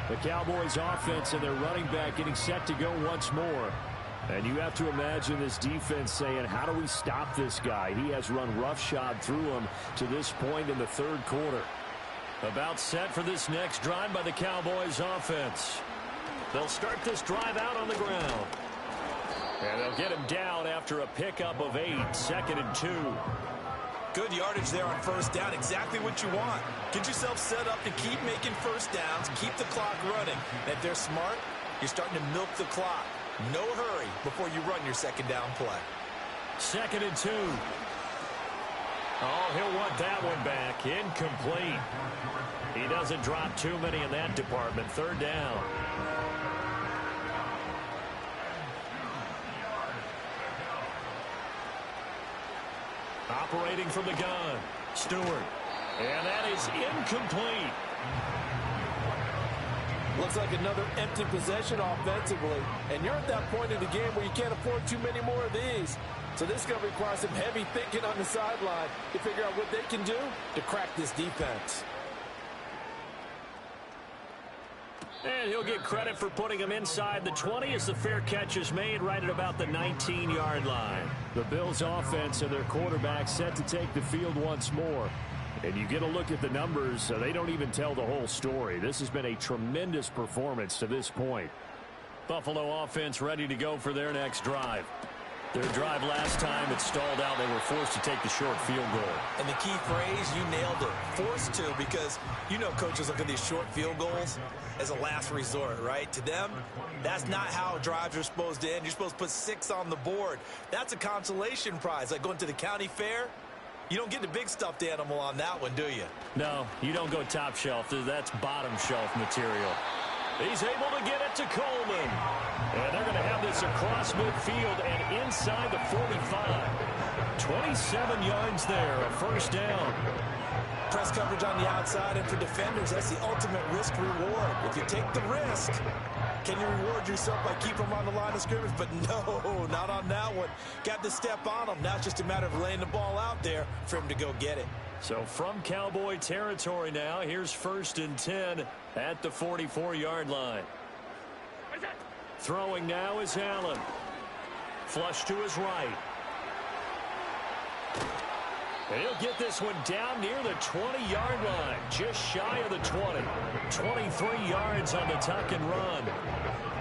S6: The Cowboys offense and their running back getting set to go once more. And you have to imagine this defense saying, how do we stop this guy? He has run roughshod through him to this point in the third quarter. About set for this next drive by the Cowboys offense. They'll start this drive out on the ground. And they'll get him down after a pickup of 8, 2nd and 2.
S4: Good yardage there on first down. Exactly what you want. Get yourself set up to keep making first downs, keep the clock running. And if they're smart, you're starting to milk the clock. No hurry before you run your second down play.
S3: 2nd and 2. Oh, he'll want that one back. Incomplete. He doesn't drop too many in that department. 3rd down. Operating from the gun, Stewart. And that is incomplete.
S4: Looks like another empty possession offensively. And you're at that point in the game where you can't afford too many more of these. So this is going to require some heavy thinking on the sideline to figure out what they can do to crack this defense.
S3: And he'll get credit for putting him inside the 20 as the fair catch is made right at about the 19-yard line.
S6: The Bills offense and their quarterback set to take the field once more. And you get a look at the numbers, they don't even tell the whole story. This has been a tremendous performance to this point.
S3: Buffalo offense ready to go for their next drive. Their drive last time, it stalled out. They were forced to take the short field goal.
S4: And the key phrase, you nailed it, forced to, because you know coaches look at these short field goals as a last resort, right? To them, that's not how drives are supposed to end. You're supposed to put 6 on the board. That's a consolation prize, like going to the county fair. You don't get the big stuffed animal on that one, do you?
S3: No, you don't go top shelf. That's bottom shelf material. He's able to get it to Coleman. And they're going to have this across midfield and inside the 45. 27 yards there, a first down.
S4: Press coverage on the outside, and for defenders, that's the ultimate risk-reward. If you take the risk, can you reward yourself by keeping them on the line of scrimmage? But no, not on that one. Got to step on them. Now it's just a matter of laying the ball out there for him to go get it.
S3: So from Cowboy territory now, here's 1st and 10 at the 44-yard line. Throwing now is Allen. Flush to his right. And he'll get this one down near the 20-yard line, just shy of the 20. 23 yards on the tuck and run.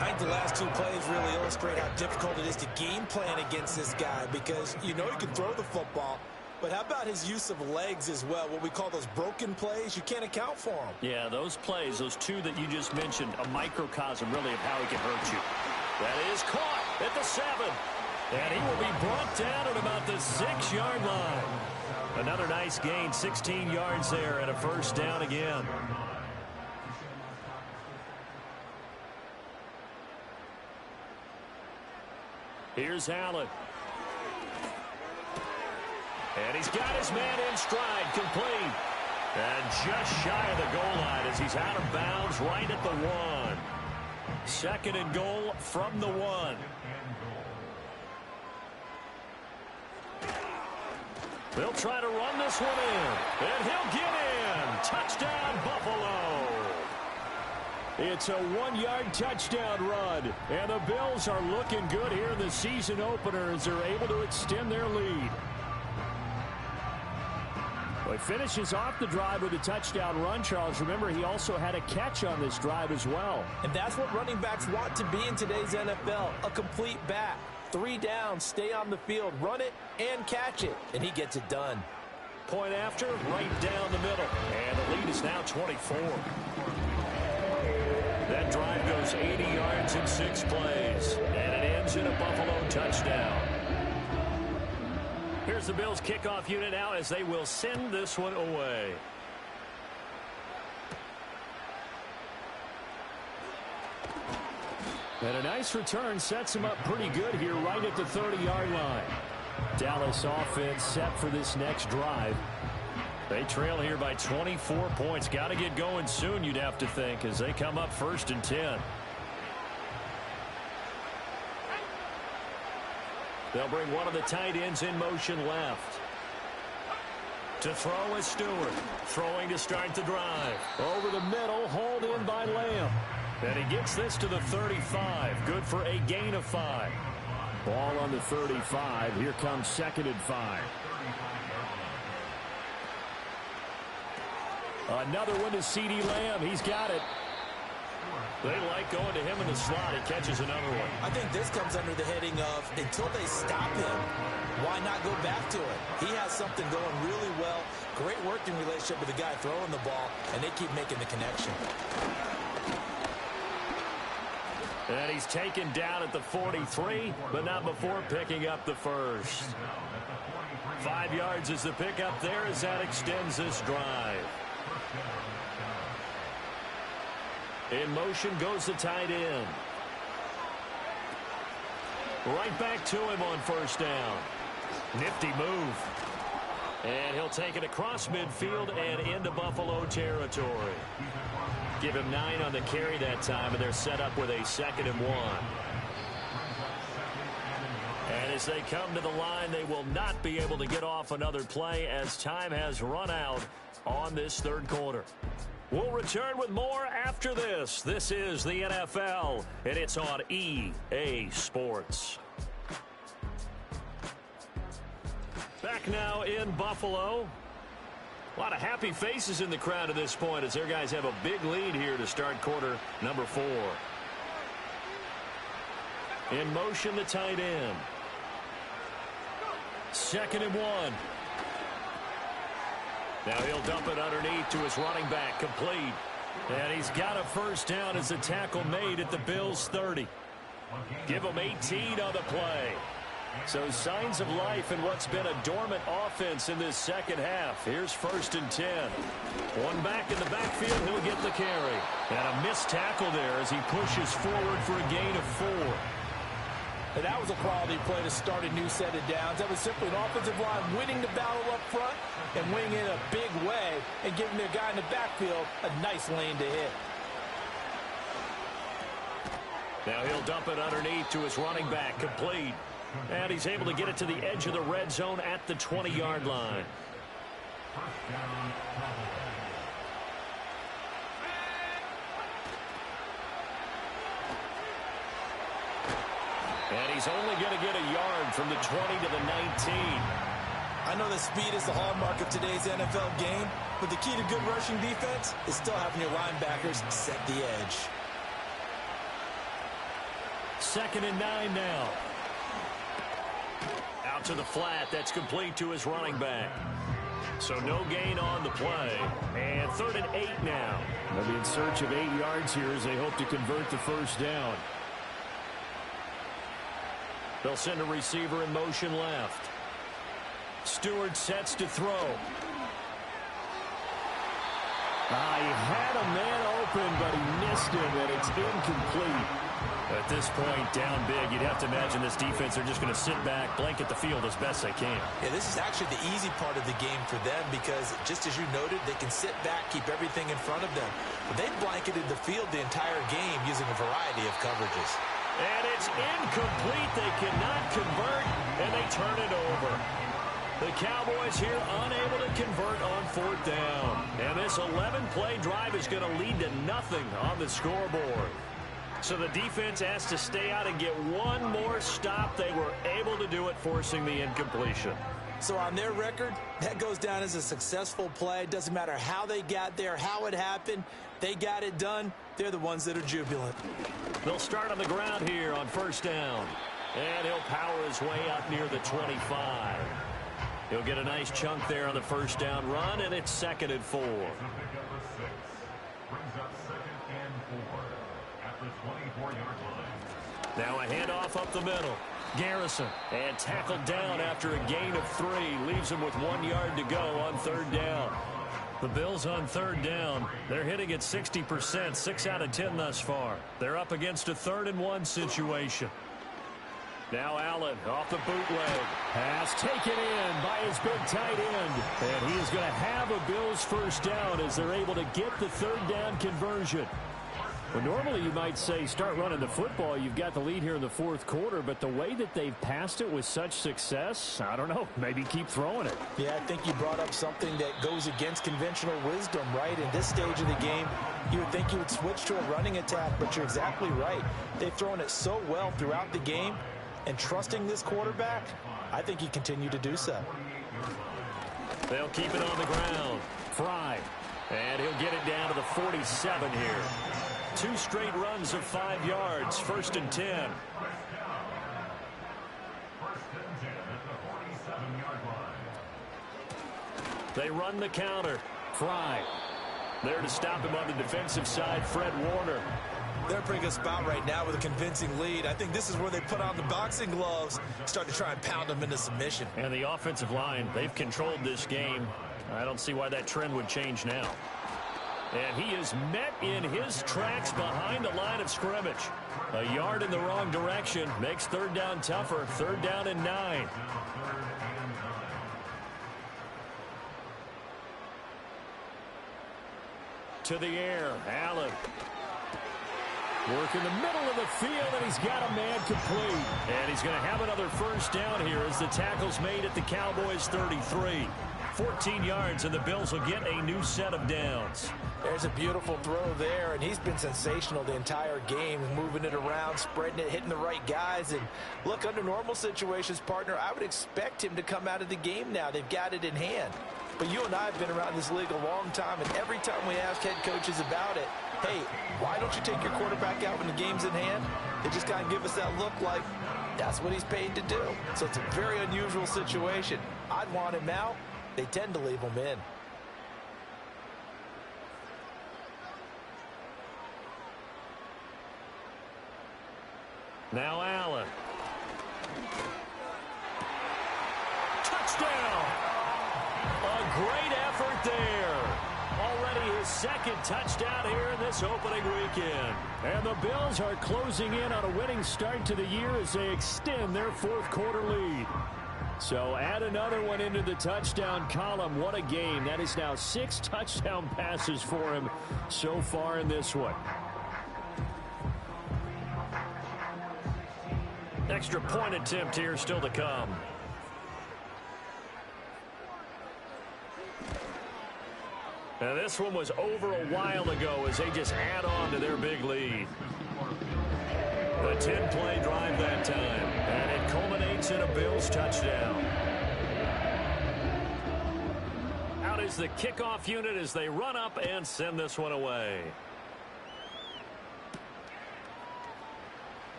S4: I think the last 2 plays really illustrate how difficult it is to game plan against this guy, because you know he can throw the football, but how about his use of legs as well? What we call those broken plays, you can't account for them.
S3: Yeah, those plays, those 2 that you just mentioned, a microcosm really of how he can hurt you. That is caught at the 7. And he will be brought down at about the 6-yard line. Another nice gain, 16 yards there, and a first down again. Here's Allen. And he's got his man in stride, complete. And just shy of the goal line as he's out of bounds right at the 1. 2nd and goal from the 1. They'll try to run this one in. And he'll get in. Touchdown, Buffalo.
S6: It's a 1-yard touchdown run. And the Bills are looking good here in the season opener as they're able to extend their lead. Well, he finishes off the drive with a touchdown run, Charles. Remember, he also had a catch on this drive as well.
S4: And that's what running backs want to be in today's NFL, a complete back. 3 down, stay on the field, run it, and catch it. And he gets it done.
S3: Point after, right down the middle. And the lead is now 24. That drive goes 80 yards in 6 plays. And it ends in a Buffalo touchdown. Here's the Bills kickoff unit now as they will send this one away.
S6: And a nice return sets him up pretty good here right at the 30-yard line. Dallas offense set for this next drive.
S3: They trail here by 24 points. Got to get going soon, you'd have to think, as they come up 1st and 10. They'll bring one of the tight ends in motion left. To throw is Stewart. Throwing to start the drive.
S6: Over the middle, hauled in by Lamb.
S3: And he gets this to the 35. Good for a gain of 5.
S6: Ball on the 35. Here comes 2nd and 5. Another one to C.D. Lamb. He's got it.
S3: They like going to him in the slot. He catches another one.
S4: I think this comes under the heading of until they stop him, why not go back to it? He has something going really well. Great working relationship with the guy throwing the ball, and they keep making the connection.
S3: And he's taken down at the 43, but not before picking up the first. 5 yards is the pickup there as that extends this drive. In motion goes the tight end. Right back to him on 1st down. Nifty move. And he'll take it across midfield and into Buffalo territory. Give him 9 on the carry that time, and they're set up with a 2nd and 1. And as they come to the line, they will not be able to get off another play as time has run out on this 3rd quarter. We'll return with more after this. This is the NFL, and it's on EA Sports. Back now in Buffalo. A lot of happy faces in the crowd at this point as their guys have a big lead here to start quarter number 4. In motion, the tight end. 2nd and 1. Now he'll dump it underneath to his running back, complete. And he's got a 1st down as the tackle made at the Bills' 30. Give him 18 on the play. So signs of life in what's been a dormant offense in this 2nd half. Here's 1st and 10. One back in the backfield, he'll get the carry. And a missed tackle there as he pushes forward for a gain of 4.
S4: And that was a quality play to start a new set of downs. That was simply an offensive line winning the battle up front and winning in a big way and giving their guy in the backfield a nice lane to hit.
S3: Now he'll dump it underneath to his running back, complete. And he's able to get it to the edge of the red zone at the 20-yard line. And he's only going to get a yard from the 20 to the 19.
S4: I know that speed is the hallmark of today's NFL game, but the key to good rushing defense is still having your linebackers set the edge.
S3: 2nd and 9 now. Out to the flat. That's complete to his running back. So no gain on the play. And 3rd and 8 now.
S6: They'll be in search of 8 yards here as they hope to convert the 1st down.
S3: They'll send a receiver in motion left. Stewart sets to throw.
S6: He had a man open, but he missed him, and it's incomplete.
S3: At this point, down big, you'd have to imagine this defense, they're just going to sit back, blanket the field as best they can.
S4: Yeah, this is actually the easy part of the game for them because, just as you noted, they can sit back, keep everything in front of them. But they blanketed the field the entire game using a variety of coverages.
S3: And it's incomplete. They cannot convert, and they turn it over. The Cowboys here unable to convert on 4th down. And this 11-play drive is going to lead to nothing on the scoreboard. So the defense has to stay out and get one more stop. They were able to do it, forcing the incompletion.
S4: So on their record, that goes down as a successful play. Doesn't matter how they got there, how it happened. They got it done. They're the ones that are jubilant.
S3: They'll start on the ground here on 1st down. And he'll power his way up near the 25. He'll get a nice chunk there on the 1st down run, and it's 2nd and 4. Now a handoff up the middle. Garrison, and tackled down after a gain of 3. Leaves him with 1 yard to go on 3rd down. The Bills on 3rd down. They're hitting at 60%, 6 out of 10 thus far. They're up against a 3rd and 1 situation. Now Allen off the bootleg.
S6: Pass taken in by his big tight end. And he is going to have a Bills first down as they're able to get the third down conversion. Well, normally you might say start running the football. You've got the lead here in the fourth quarter, but the way that they've passed it with such success, I don't know, maybe keep throwing it.
S4: Yeah, I think you brought up something that goes against conventional wisdom, right? In this stage of the game, you would think you would switch to a running attack, but you're exactly right. They've thrown it so well throughout the game, and trusting this quarterback, I think he continued to do so.
S3: They'll keep it on the ground. Fry. And he'll get it down to the 47 here. 2 straight runs of 5 yards. 1st and 10. They run the counter. Fry. There to stop him on the defensive side, Fred Warner.
S4: They're in a pretty good spot right now with a convincing lead. I think this is where they put on the boxing gloves, start to try and pound them into submission.
S3: And the offensive line, they've controlled this game. I don't see why that trend would change now. And he is met in his tracks behind the line of scrimmage. A yard in the wrong direction makes third down tougher. 3rd down and 9. To the air, Allen. Work in the middle of the field, and he's got a man complete. And he's going to have another first down here as the tackle's made at the Cowboys' 33. 14 yards, and the Bills will get a new set of downs.
S4: There's a beautiful throw there, and he's been sensational the entire game, moving it around, spreading it, hitting the right guys. And look, under normal situations, partner, I would expect him to come out of the game now. They've got it in hand. But you and I have been around this league a long time, and every time we ask head coaches about it, hey, why don't you take your quarterback out when the game's in hand? They just kind of give us that look like that's what he's paid to do. So it's a very unusual situation. I'd want him out. They tend to leave him in.
S3: Now Allen. Touchdown! A great effort there. Already his 2nd touchdown here in this opening weekend. And the Bills are closing in on a winning start to the year as they extend their 4th quarter lead. So add another one into the touchdown column. What a game. That is now 6 touchdown passes for him so far in this one. Extra point attempt here still to come. Now this one was over a while ago as they just add on to their big lead. A 10-play drive that time, and it culminates in a Bills touchdown. Out is the kickoff unit as they run up and send this one away.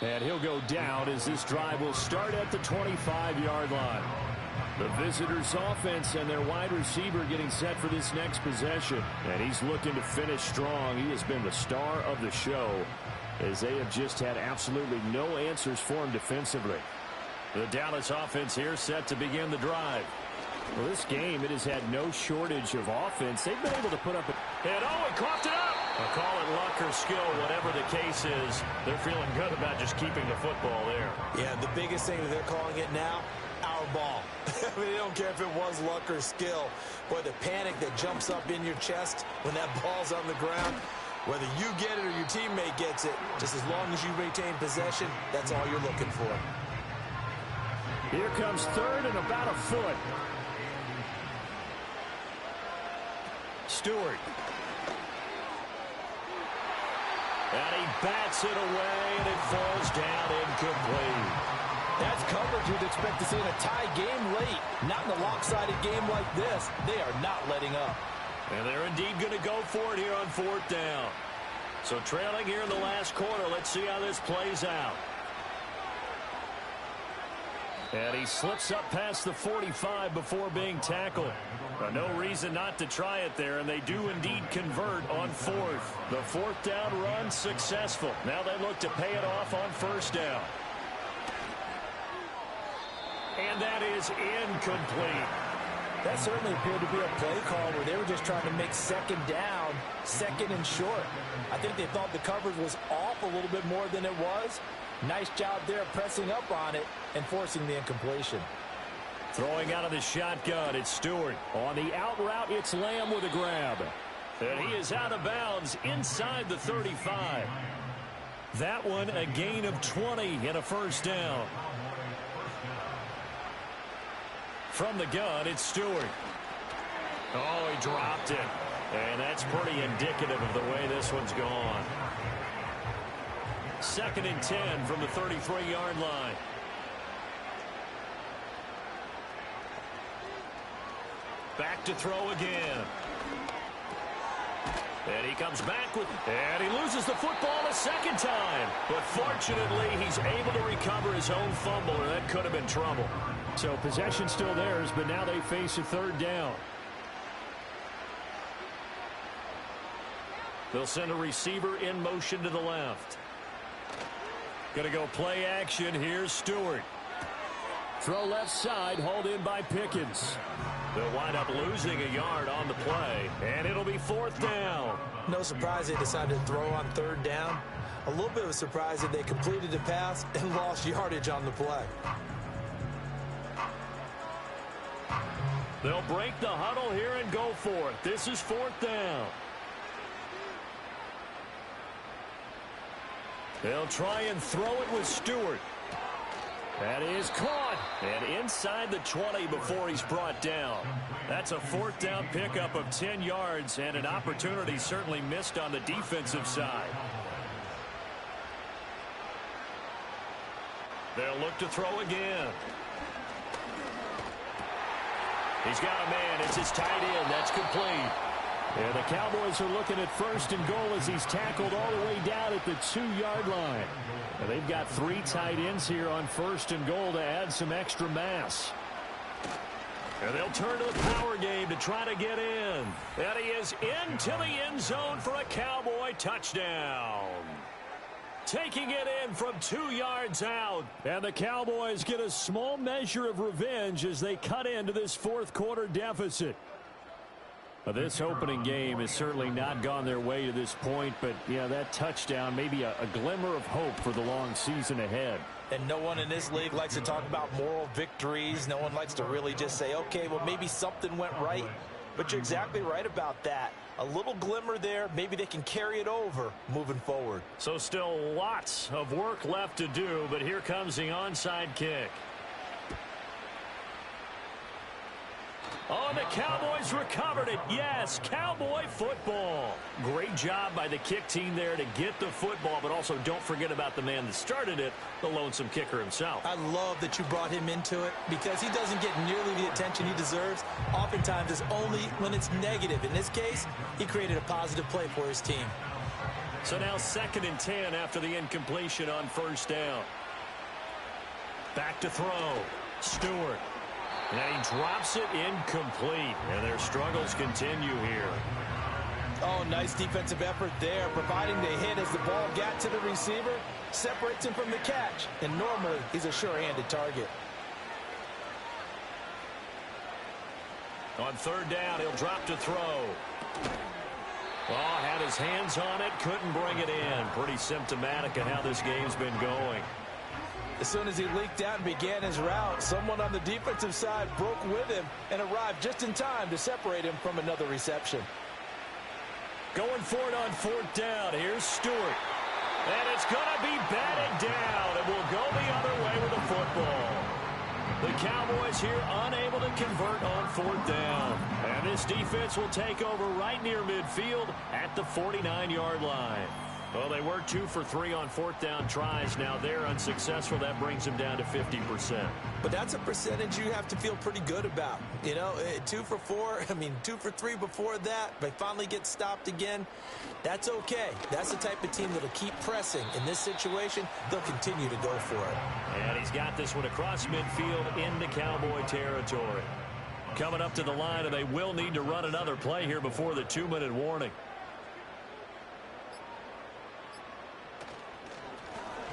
S3: And he'll go down as this drive will start at the 25-yard line. The visitors' offense and their wide receiver getting set for this next possession. And he's looking to finish strong. He has been the star of the show as they have just had absolutely no answers for him defensively. The Dallas offense here set to begin the drive. Well, this game, it has had no shortage of offense. They've been able to put up a... And he coughed it up! I'll call it luck or skill, whatever the case is. They're feeling good about just keeping the football there.
S4: Yeah, the biggest thing that they're calling it now, our ball. I mean, they don't care if it was luck or skill. Boy, the panic that jumps up in your chest when that ball's on the ground, whether you get it or your teammate gets it, just as long as you retain possession, that's all you're looking for.
S6: Here comes 3rd and about a foot.
S3: Stewart. And he bats it away, and it falls down incomplete.
S4: That's coverage you'd expect to see in a tie game late. Not in a lopsided game like this. They are not letting up.
S3: And they're indeed going to go for it here on 4th down. So trailing here in the last quarter. Let's see how this plays out. And he slips up past the 45 before being tackled. No reason not to try it there, and they do indeed convert on 4th. The 4th down run successful. Now they look to pay it off on 1st down. And that is incomplete.
S4: That certainly appeared to be a play call where they were just trying to make 2nd down, 2nd and short. I think they thought the coverage was off a little bit more than it was. Nice job there pressing up on it and forcing the incompletion.
S6: Throwing out of the shotgun, it's Stewart. On the out route, it's Lamb with a grab. And he is out of bounds inside the 35. That one a gain of 20 and a first down. From the gun, it's Stewart. Oh, he dropped it. And that's pretty indicative of the way this one's gone. 2nd and 10 from the 33-yard line. Back to throw again. And he comes back with, and he loses the football a second time. But fortunately, he's able to recover his own fumble, or that could have been trouble. So possession still theirs, but now they face a 3rd down. They'll send a receiver in motion to the left. Going to go play action. Here's Stewart. Throw left side, hauled in by Pickens. They'll wind up losing a yard on the play, and it'll be 4th down.
S4: No surprise they decided to throw on 3rd down. A little bit of a surprise that they completed the pass and lost yardage on the play.
S6: They'll break the huddle here and go for it. This is 4th down. They'll try and throw it with Stewart. That is caught. And inside the 20 before he's brought down. That's a 4th down pickup of 10 yards and an opportunity certainly missed on the defensive side. They'll look to throw again. He's got a man. It's his tight end. That's complete. And the Cowboys are looking at 1st and goal as he's tackled all the way down at the 2-yard line. And they've got 3 tight ends here on 1st and goal to add some extra mass. And they'll turn to the power game to try to get in. And he is into the end zone for a Cowboy touchdown. Taking it in from 2 yards out. And the Cowboys get a small measure of revenge as they cut into this 4th quarter deficit. This opening game has certainly not gone their way to this point, but yeah, that touchdown may be a glimmer of hope for the long season ahead.
S4: And no one in this league likes to talk about moral victories. No one likes to really just say, okay, well, maybe something went right. But you're exactly right about that. A little glimmer there. Maybe they can carry it over moving forward.
S6: So still lots of work left to do, but here comes the onside kick. Oh, the Cowboys recovered it. Yes, Cowboy football. Great job by the kick team there to get the football, but also don't forget about the man that started it, the lonesome kicker himself.
S4: I love that you brought him into it because he doesn't get nearly the attention he deserves. Oftentimes it's only when it's negative. In this case, he created a positive play for his team.
S6: So now 2nd and 10 after the incompletion on 1st down. Back to throw. Stewart. And he drops it incomplete. And their struggles continue here.
S4: Oh, nice defensive effort there, providing the hit as the ball got to the receiver, separates him from the catch. And normally, he's a sure-handed target.
S6: On 3rd down, he'll drop to throw. Oh, had his hands on it, couldn't bring it in. Pretty symptomatic of how this game's been going.
S4: As soon as he leaked out and began his route, someone on the defensive side broke with him and arrived just in time to separate him from another reception.
S6: Going for it on 4th down. Here's Stewart. And it's going to be batted down. And will go the other way with the football. The Cowboys here unable to convert on 4th down. And this defense will take over right near midfield at the 49-yard line. Well, they were 2 for 3 on 4th down tries. Now they're unsuccessful. That brings them down to 50%.
S4: But that's a percentage you have to feel pretty good about. You know, 2 for 4, 2 for 3 before that. They finally get stopped again. That's okay. That's the type of team that'll keep pressing. In this situation, they'll continue to go for it.
S6: And he's got this one across midfield into Cowboy territory. Coming up to the line, and they will need to run another play here before the 2-minute warning.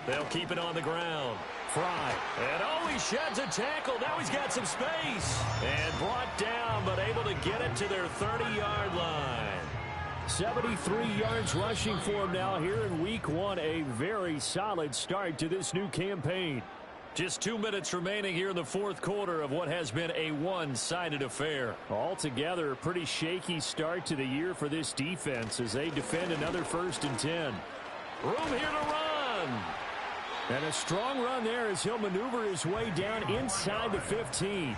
S6: They'll keep it on the ground. Fry. And he sheds a tackle. Now he's got some space. And brought down, but able to get it to their 30-yard line. 73 yards rushing for him now here in week 1. A very solid start to this new campaign.
S3: Just 2 minutes remaining here in the fourth quarter of what has been a one-sided affair.
S6: Altogether, a pretty shaky start to the year for this defense as they defend another 1st and 10.
S3: Room here to run.
S6: And a strong run there as he'll maneuver his way down inside the 15.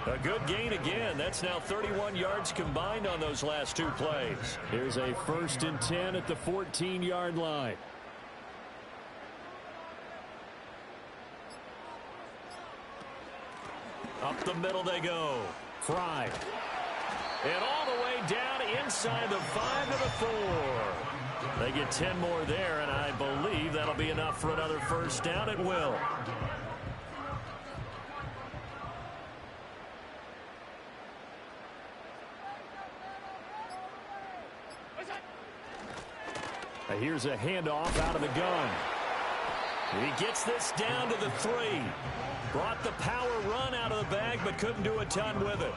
S3: A good gain again. That's now 31 yards combined on those last 2 plays.
S6: Here's a 1st and 10 at the 14-yard line.
S3: Up the middle they go.
S6: Fry.
S3: And all the way down inside the 5 to the 4. They get 10 more there, and I believe that'll be enough for another first down. It will.
S6: Here's a handoff out of the gun.
S3: He gets this down to the 3. Brought the power run out of the bag, but couldn't do a ton with it.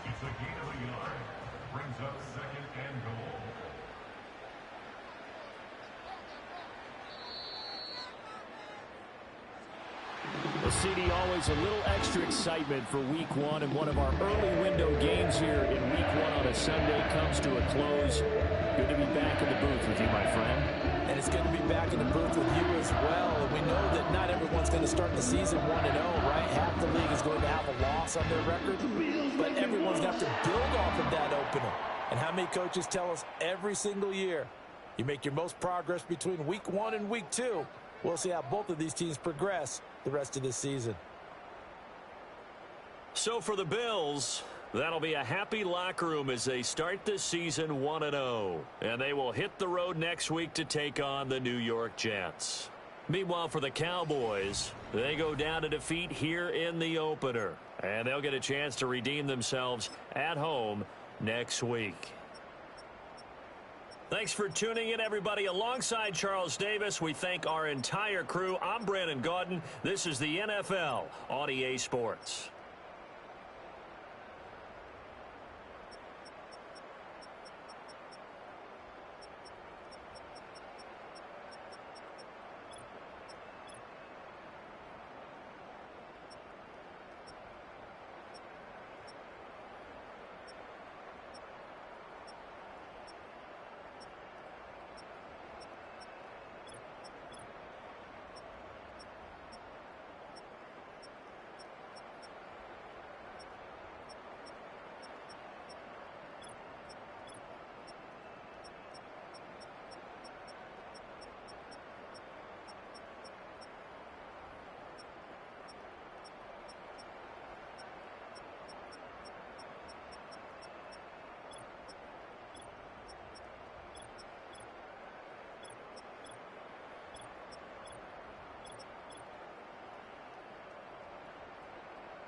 S5: It's a gain of a yard. Brings up 2nd and goal.
S6: The city always a little extra excitement for week 1, and one of our early window games here in week 1 on a Sunday comes to a close. Good to be back in the booth with you, my friend.
S4: And it's good to be back in the booth with you as well. And we know that not everyone's going to start the season 1-0, right? Half the league is going to have a loss on their record, but everyone's going to have to build off of that opener. And how many coaches tell us every single year, you make your most progress between week 1 and week 2. We'll see how both of these teams progress the rest of this season.
S3: So for the Bills, that'll be a happy locker room as they start this season 1-0. And they will hit the road next week to take on the New York Jets. Meanwhile, for the Cowboys, they go down to defeat here in the opener. And they'll get a chance to redeem themselves at home next week. Thanks for tuning in, everybody. Alongside Charles Davis, we thank our entire crew. I'm Brandon Gaudin. This is the NFL on EA Sports.